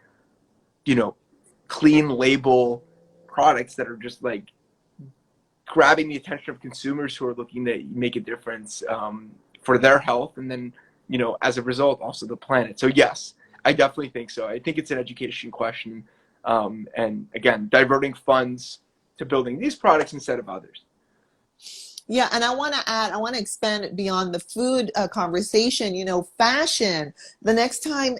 clean label products that are just like grabbing the attention of consumers who are looking to make a difference for their health, and then as a result also the planet. So yes, I definitely think so. I think it's an education question, and again, diverting funds to building these products instead of others. Yeah, and I want to add, I want to expand it beyond the food conversation, fashion. The next time,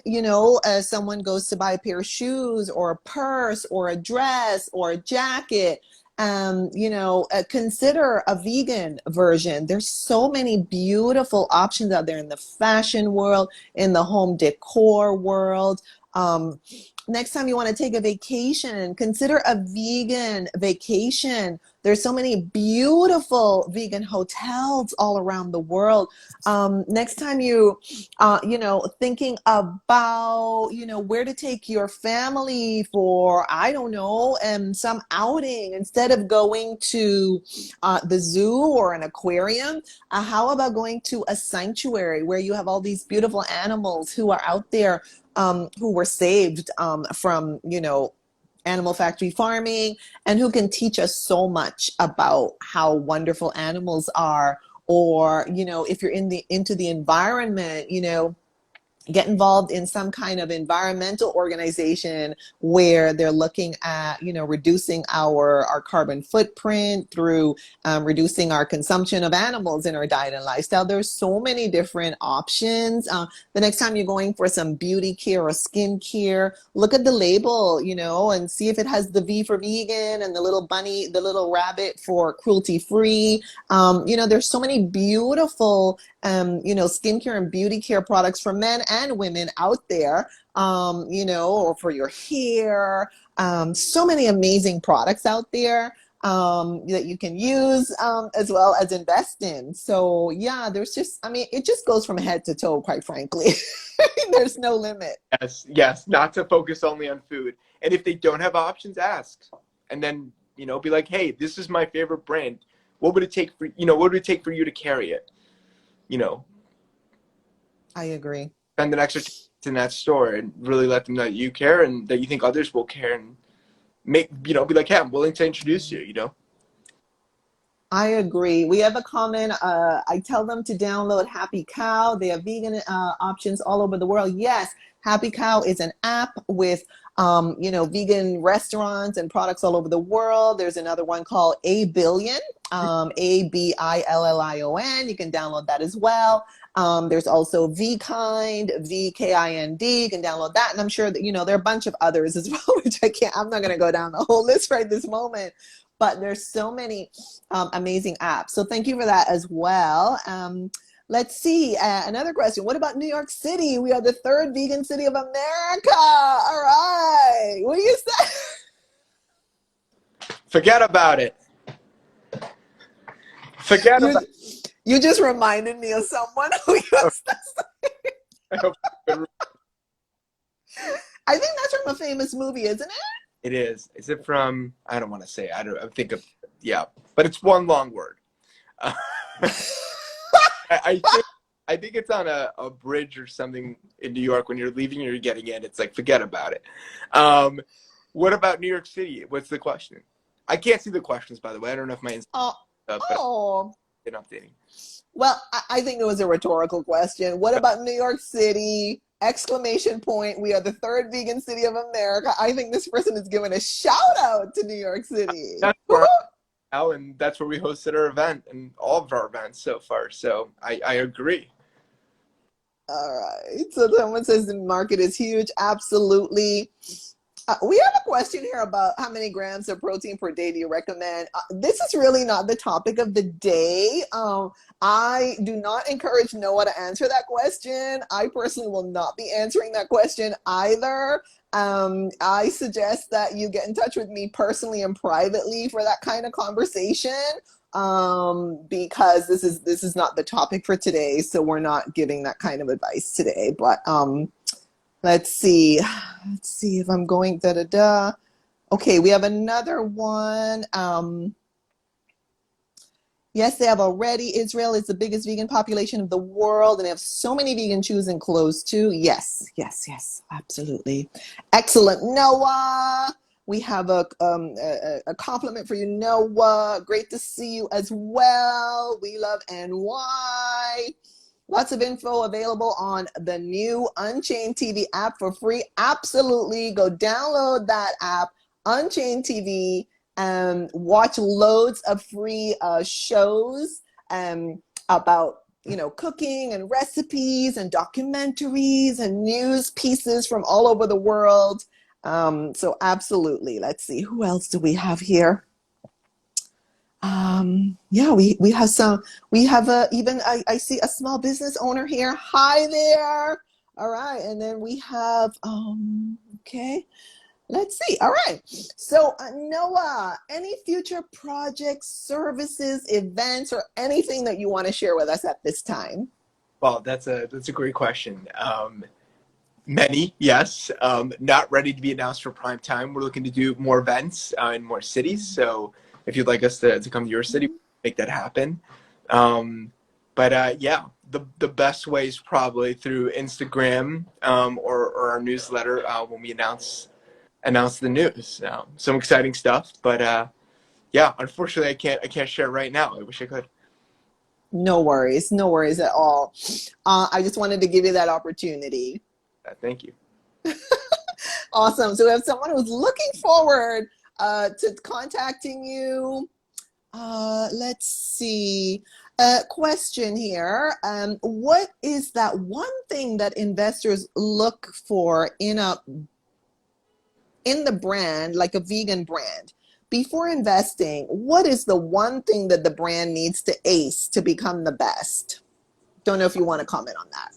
someone goes to buy a pair of shoes or a purse or a dress or a jacket, consider a vegan version. There's so many beautiful options out there in the fashion world, in the home decor world. Next time you want to take a vacation, consider a vegan vacation. There's so many beautiful vegan hotels all around the world. Next time thinking about, where to take your family for, I don't know, some outing instead of going to the zoo or an aquarium. How about going to a sanctuary where you have all these beautiful animals who are out there, who were saved from, animal factory farming, and who can teach us so much about how wonderful animals are. Or, if you're into the environment, get involved in some kind of environmental organization where they're looking at, reducing our carbon footprint through reducing our consumption of animals in our diet and lifestyle. There's so many different options. The next time you're going for some beauty care or skin care, look at the label, and see if it has the V for vegan and the little bunny, the little rabbit for cruelty free. There's so many beautiful skincare and beauty care products for men and women out there, or for your hair. So many amazing products out there that you can use as well as invest in. So yeah, it just goes from head to toe, quite frankly. There's no limit. Yes, not to focus only on food. And if they don't have options, ask. And then, be like, hey, this is my favorite brand. What would it take for you to carry it? I agree. Spend an extra in that store and really let them know that you care and that you think others will care, and be like, hey, I'm willing to introduce you. I agree. We have a comment. I tell them to download Happy Cow. They have vegan options all over the world. Yes, Happy Cow is an app with, vegan restaurants and products all over the world. There's another one called 𝕒𝕣𝕚, ABILLION. You can download that as well. There's also VKind, VKIND. You can download that. And I'm sure that, there are a bunch of others as well, which I'm not going to go down the whole list right this moment. But there's so many amazing apps. So thank you for that as well. Let's see. Another question. What about New York City? We are the third vegan city of America. All right. What do you say? Forget about it. You just reminded me of someone who used to say. I think that's from a famous movie, isn't it? It is. Is it from? I don't want to say. I think of. Yeah, but it's one long word. I think it's on a bridge or something in New York when you're leaving or you're getting in. It's like, forget about it. What about New York City? What's the question? I can't see the questions, by the way. I don't know if my been updating. Well, I think it was a rhetorical question. What about New York City? Exclamation point. We are the third vegan city of America. I think this person is giving a shout out to New York City. And that's where we hosted our event and all of our events so far. So I agree. All right. So someone says the market is huge. Absolutely. We have a question here about how many grams of protein per day do you recommend? This is really not the topic of the day. I do not encourage Noah to answer that question. I personally will not be answering that question either. I suggest that you get in touch with me personally and privately for that kind of conversation, because this is not the topic for today. So we're not giving that kind of advice today. But let's see if I'm going Okay, we have another one. Yes, they have already. Israel is the biggest vegan population of the world, and they have so many vegan shoes and clothes too. Yes, absolutely. Excellent, Noah. We have a compliment for you, Noah. Great to see you as well. We love NY. Lots of info available on the new Unchained TV app for free. Absolutely. Go download that app, Unchained TV. watch loads of free shows about, you know, cooking and recipes and documentaries and news pieces from all over the world. So absolutely. Let's see, who else do we have here? Yeah, we have some, we have even, I see a small business owner here. Hi there. All right. And then we have, okay, let's see. All right. So Noah, any future projects, services, events, or anything that you want to share with us at this time? Well, that's a great question. Many, yes. Not ready to be announced for prime time. We're looking to do more events in more cities. So if you'd like us to come to your city, make that happen. But yeah, the best way is probably through Instagram or our newsletter when we announce the news. Some exciting stuff, but yeah, unfortunately, I can't share right now. I wish I could. No worries. No worries at all. I just wanted to give you that opportunity. Thank you. Awesome. So we have someone who's looking forward to contacting you. Let's see. Question here. What is that one thing that investors look for in the brand, like a vegan brand? Before investing, what is the one thing that the brand needs to ace to become the best? Don't know if you want to comment on that.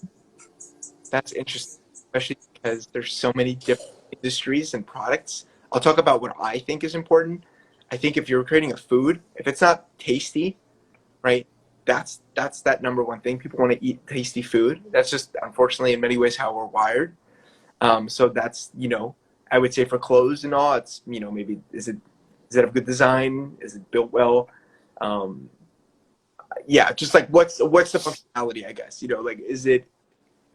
That's interesting, especially because there's so many different industries and products. I'll talk about what I think is important. I think if you're creating a food, if it's not tasty, right, that's that number one thing. People want to eat tasty food. That's just, unfortunately, in many ways how we're wired. So that's, you know, I would say for clothes and all, it's, you know, maybe is it of good design? Is it built well? Yeah, just like what's the functionality, I guess, you know, like is it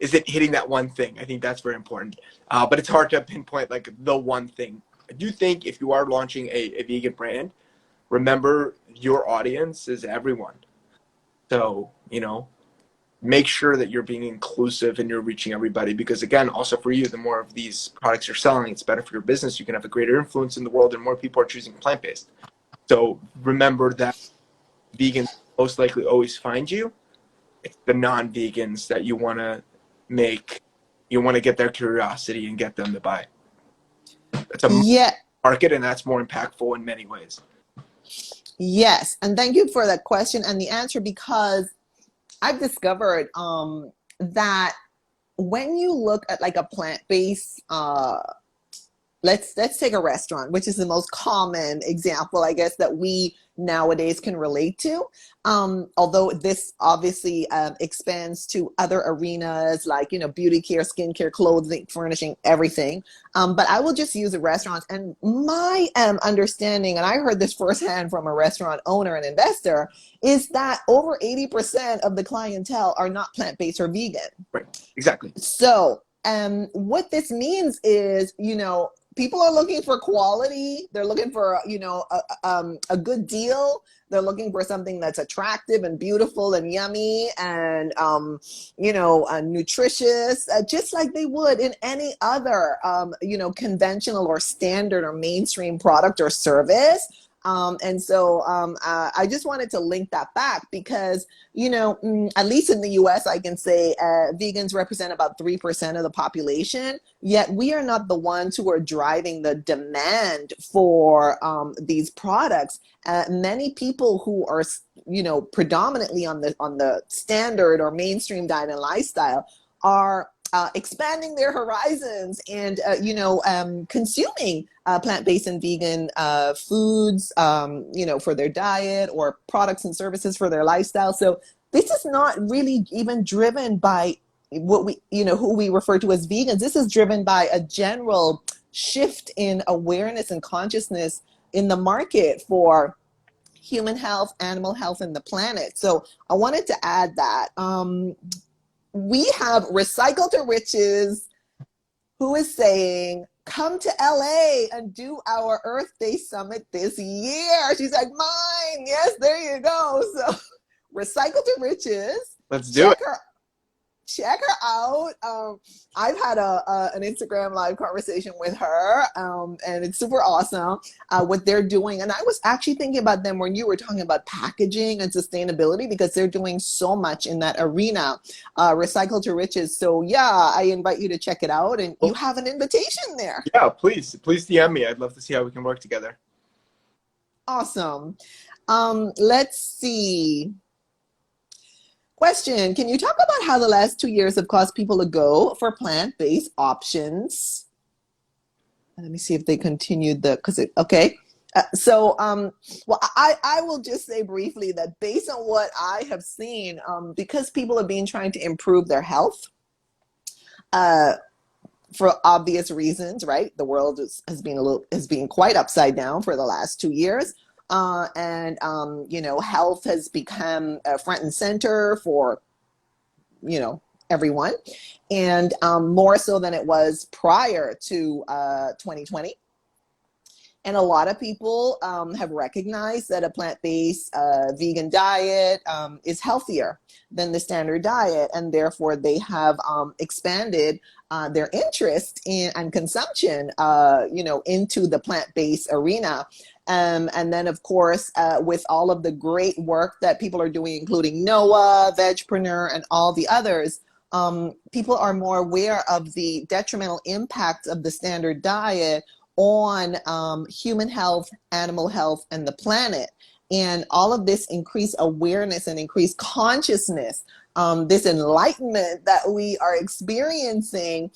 hitting that one thing? I think that's very important. But it's hard to pinpoint like the one thing. I do think if you are launching a vegan brand, remember your audience is everyone. So, you know, make sure that you're being inclusive and you're reaching everybody, because again, also for you, the more of these products you're selling, it's better for your business. You can have a greater influence in the world and more people are choosing plant-based. So remember that vegans most likely always find you. It's the non-vegans that you want to get their curiosity and get them to buy. It's a Yeah. market, and that's more impactful in many ways. Yes. And thank you for that question and the answer, because I've discovered that when you look at like a plant-based, let's take a restaurant, which is the most common example, I guess, that we nowadays can relate to. Although this obviously expands to other arenas like, you know, beauty care, skincare, clothing, furnishing, everything. But I will just use a restaurant. And my understanding, and I heard this firsthand from a restaurant owner and investor, is that over 80% of the clientele are not plant-based or vegan. Right. Exactly. So what this means is, you know, people are looking for quality. They're looking for, you know, a good deal. They're looking for something that's attractive and beautiful and yummy and, you know, nutritious, just like they would in any other, you know, conventional or standard or mainstream product or service. And so I just wanted to link that back because, you know, at least in the US, I can say vegans represent about 3% of the population, yet we are not the ones who are driving the demand for these products. Many people who are, you know, predominantly on the standard or mainstream diet and lifestyle are expanding their horizons and, you know, consuming plant-based and vegan foods, you know, for their diet or products and services for their lifestyle. So this is not really even driven by what we, you know, who we refer to as vegans. This is driven by a general shift in awareness and consciousness in the market for human health, animal health, and the planet. So I wanted to add that. We have Recycle to Riches, who is saying, come to LA and do our Earth Day Summit this year. She's like, mine. Yes, there you go. So Recycle to Riches. Let's do it. check her out. I've had an Instagram live conversation with her, and it's super awesome what they're doing. And I was actually thinking about them when you were talking about packaging and sustainability, because they're doing so much in that arena, Recycle to Riches. So yeah, I invite you to check it out, and you have an invitation there. Yeah, please DM me. I'd love to see how we can work together. Awesome. Let's see. Question, can you talk about how the last 2 years have caused people to go for plant-based options? Let me see if they continued okay. Well, I will just say briefly that based on what I have seen, because people have been trying to improve their health, for obvious reasons, right? The world has been quite upside down for the last 2 years. You know, health has become front and center for, you know, everyone, and more so than it was prior to 2020. And a lot of people have recognized that a plant-based vegan diet is healthier than the standard diet, and therefore they have expanded their interest in and consumption, you know, into the plant-based arena. And then, of course, with all of the great work that people are doing, including Noah, Vegpreneur, and all the others, people are more aware of the detrimental impact of the standard diet on human health, animal health, and the planet. And all of this increased awareness and increased consciousness, this enlightenment that we are experiencing,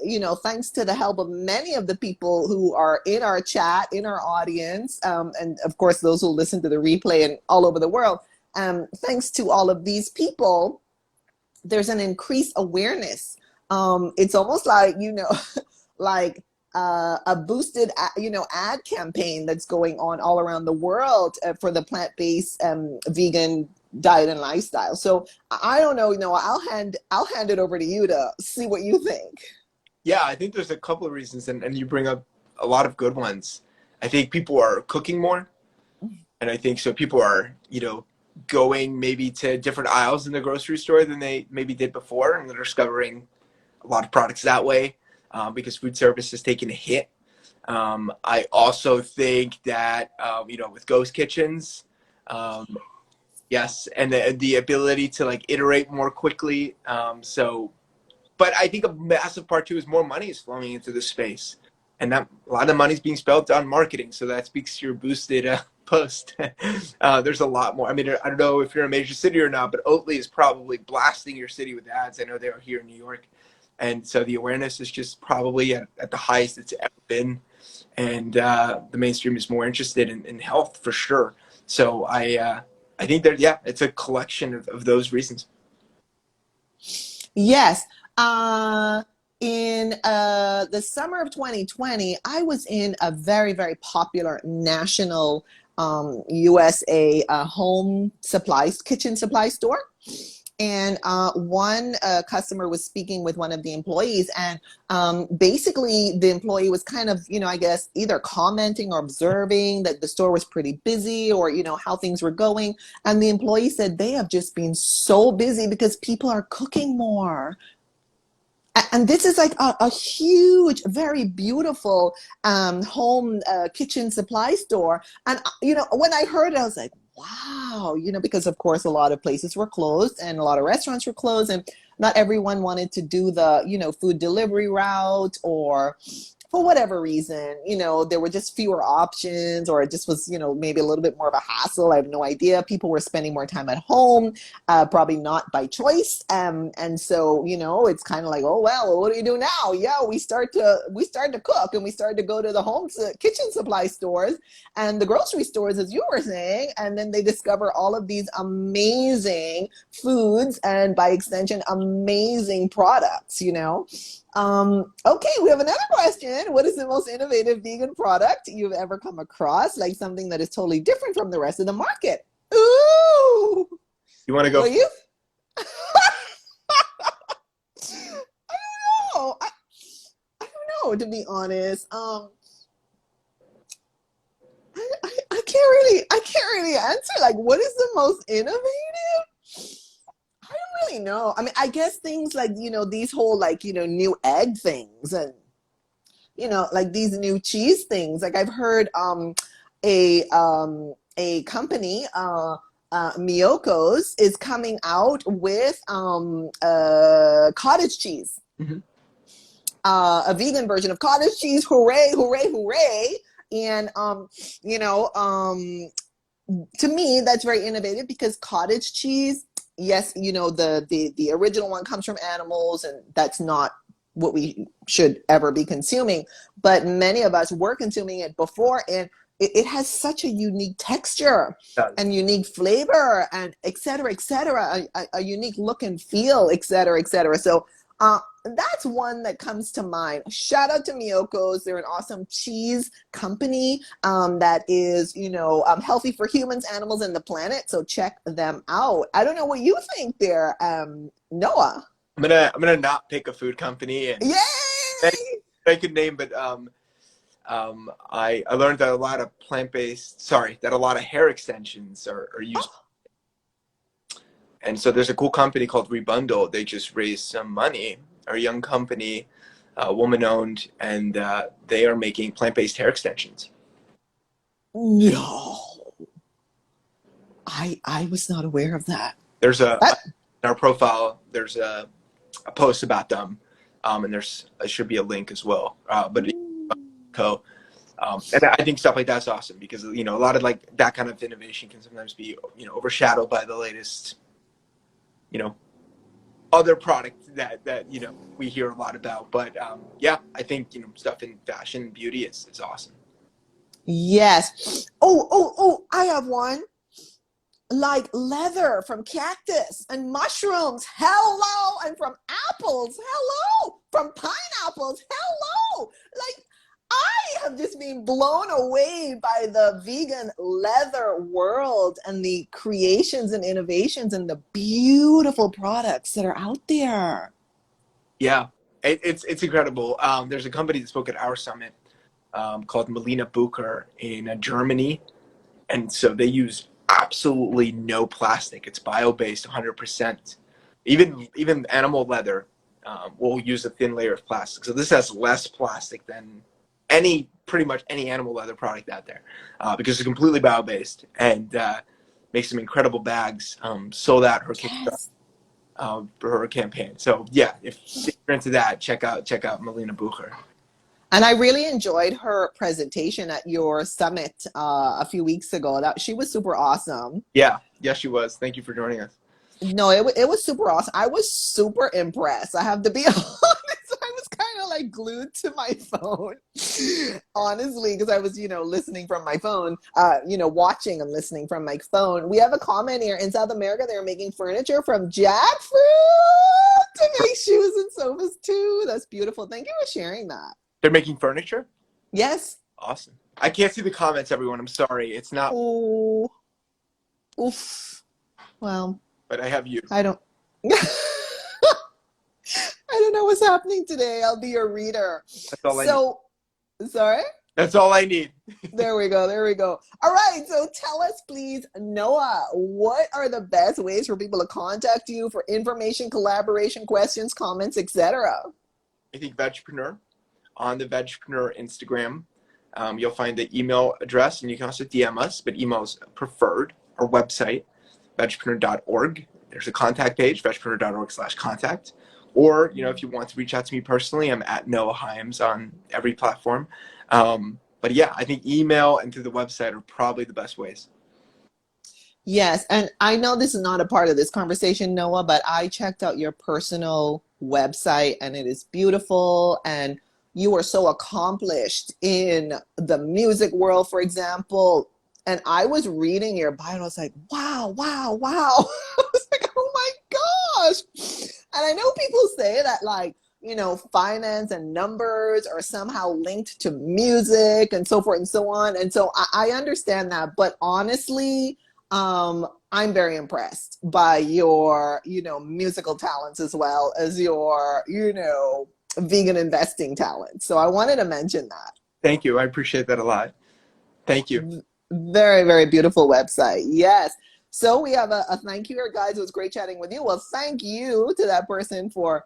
you know, thanks to the help of many of the people who are in our chat, in our audience, and of course, those who listen to the replay and all over the world. Thanks to all of these people, there's an increased awareness. It's almost like, you know, like a boosted, you know, ad campaign that's going on all around the world for the plant-based vegan diet and lifestyle. So I don't know, you know, I'll hand it over to you to see what you think. Yeah, I think there's a couple of reasons, and you bring up a lot of good ones. I think people are cooking more, and I think so people are, you know, going maybe to different aisles in the grocery store than they maybe did before, and they're discovering a lot of products that way, because food service has taken a hit. I also think that, you know, with ghost kitchens, yes, and the ability to like iterate more quickly. But I think a massive part too is more money is flowing into this space, and that a lot of money is being spent on marketing. So that speaks to your boosted post. There's a lot more. I mean, I don't know if you're in a major city or not, but Oatly is probably blasting your city with ads. I know they are here in New York, and so the awareness is just probably at the highest it's ever been, and the mainstream is more interested in health for sure. So I think that, yeah, it's a collection of those reasons. Yes. In the summer of 2020, I was in a very, very popular national USA home supplies, kitchen supply store. And one customer was speaking with one of the employees, and basically the employee was kind of, you know, I guess either commenting or observing that the store was pretty busy, or, you know, how things were going. And the employee said they have just been so busy because people are cooking more. And this is like a huge, very beautiful home kitchen supply store. And, you know, when I heard it, I was like, wow, you know, because of course a lot of places were closed and a lot of restaurants were closed, and not everyone wanted to do the, you know, food delivery route, or for whatever reason, you know, there were just fewer options, or it just was, you know, maybe a little bit more of a hassle. I have no idea. People were spending more time at home, probably not by choice. And so, you know, it's kind of like, oh, well, what do you do now? Yeah, we start to cook, and we started to go to the kitchen supply stores and the grocery stores, as you were saying. And then they discover all of these amazing foods, and by extension, amazing products, you know. Okay, we have another question. What is the most innovative vegan product you've ever come across? Like something that is totally different from the rest of the market. Ooh! You want to go? Will you? I don't know. I don't know, to be honest. I can't really answer. Like, what is the most innovative? I don't really I know. I mean, I guess things like, these whole like, new egg things and, like these new cheese things. Like I've heard a company, Miyoko's, is coming out with cottage cheese. Mm-hmm. A vegan version of cottage cheese. Hooray, hooray, hooray. And, to me, that's very innovative because cottage cheese, yes, the original one comes from animals, and that's not what we should ever be consuming. But many of us were consuming it before, and it has such a unique texture and unique flavor and et cetera, a unique look and feel, et cetera, et cetera. So that's one that comes to mind. Shout out to Miyoko's. They're an awesome cheese company that is, healthy for humans, animals, and the planet. So check them out. I don't know what you think there, Noah. I'm gonna not pick a food company, and Yay! I could name, but I learned that a lot of that a lot of hair extensions are used. And so there's a cool company called Rebundle. They just raised some money. They're a young company, woman-owned, and they are making plant-based hair extensions. No, I was not aware of that. There's in our profile, there's a post about them, and there should be a link as well. But and I think stuff like that's awesome because a lot of like that kind of innovation can sometimes be overshadowed by the latest other product that we hear a lot about. But yeah, I think stuff in fashion and beauty is awesome. Yes. Oh, I have one. Like leather from cactus and mushrooms. Hello. And from apples. Hello. From pineapples. Hello. Like, I have just been blown away by the vegan leather world and the creations and innovations and the beautiful products that are out there. Yeah, it's incredible. There's a company that spoke at our summit called ℊ𝕒𝕒𝕒𝕒 in Germany. And so they use absolutely no plastic. It's bio-based 100%. Even animal leather will use a thin layer of plastic. So this has less plastic than pretty much any animal leather product out there because it's completely bio-based and makes some incredible bags. Sold out her for her campaign. So yeah, if you're into that, check out ℊ𝕒𝕒𝕒𝕒𝕒. And I really enjoyed her presentation at your summit a few weeks ago. She was super awesome. Yeah, she was. Thank you for joining us. No, it was super awesome. I was super impressed. I have to be honest. I was kind of like glued to my phone, honestly, because I was, listening from my phone, watching and listening from my phone. We have a comment here. In South America, they're making furniture from jackfruit to make shoes and sofas too. That's beautiful. Thank you for sharing that. They're making furniture? Yes. Awesome. I can't see the comments, everyone. I'm sorry. It's not. Oh. Oof. Well. But I have you. I don't. I don't know what's happening today. I'll be your reader. That's all I need. Sorry? That's all I need. There we go. All right. So tell us, please, Noah, what are the best ways for people to contact you for information, collaboration, questions, comments, etc.? I think Vegpreneur on the Vegpreneur Instagram. You'll find the email address, and you can also DM us, but email is preferred. Our website, vegpreneur.org. There's a contact page, vegpreneur.org/contact. Or, if you want to reach out to me personally, I'm at Noah Hyams on every platform. But yeah, I think email and through the website are probably the best ways. Yes. And I know this is not a part of this conversation, Noah, but I checked out your personal website and it is beautiful. And you are so accomplished in the music world, for example. And I was reading your bio and I was like, wow. I was like, oh my gosh. And I know people say that finance and numbers are somehow linked to music and so forth and so on. And so I understand that. But honestly, I'm very impressed by your, musical talents as well as your, vegan investing talents. So I wanted to mention that. Thank you. I appreciate that a lot. Thank you. Very, very beautiful website. Yes. So we have a thank you here, guys. It was great chatting with you. Well, thank you to that person for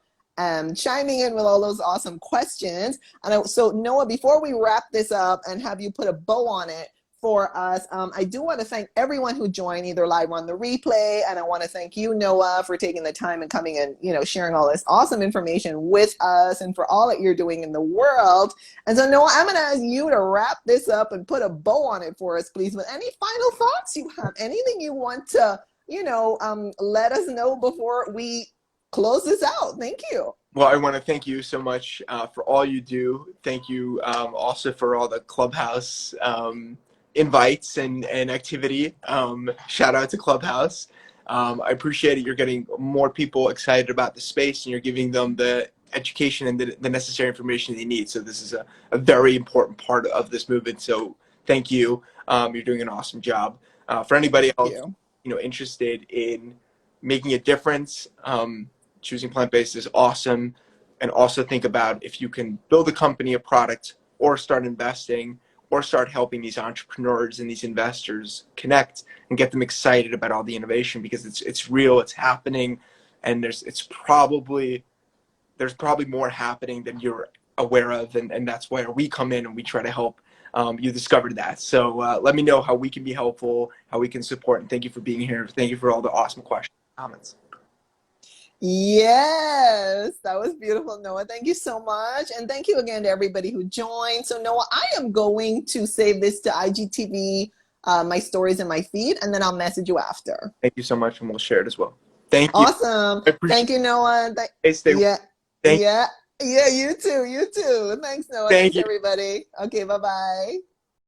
chiming in with all those awesome questions. And so Noah, before we wrap this up and have you put a bow on it for us, I do want to thank everyone who joined either live on the replay, and I want to thank you, Noah, for taking the time and coming and, you know, sharing all this awesome information with us and for all that you're doing in the world. And so Noah, I'm going to ask you to wrap this up and put a bow on it for us, please. But any final thoughts you have, anything you want to, you know, let us know before we close this out? Thank you. Well, I want to thank you so much for all you do. Thank you also for all the Clubhouse invites and activity. Shout out to Clubhouse. I appreciate it. You're getting more people excited about the space, and you're giving them the education and the necessary information they need. So this is a very important part of this movement. So thank you. You're doing an awesome job. For anybody else, you know, interested in making a difference, choosing plant-based is awesome. And also think about if you can build a company, a product, or start investing, or start helping these entrepreneurs and these investors connect and get them excited about all the innovation, because it's real, it's happening, and there's probably more happening than you're aware of, and that's where we come in and we try to help you discover that. So let me know how we can be helpful, how we can support, and thank you for being here. Thank you for all the awesome questions and comments. Yes, that was beautiful, Noah. Thank you so much. And thank you again to everybody who joined. So Noah, I am going to save this to IGTV, my stories and my feed, and then I'll message you after. Thank you so much, and we'll share it as well. Thank you. Awesome. Thank you, Noah. Stay yeah. Thank Yeah. Yeah, you too. You too. Thanks, Noah. Thank Thanks, everybody. Okay, bye-bye.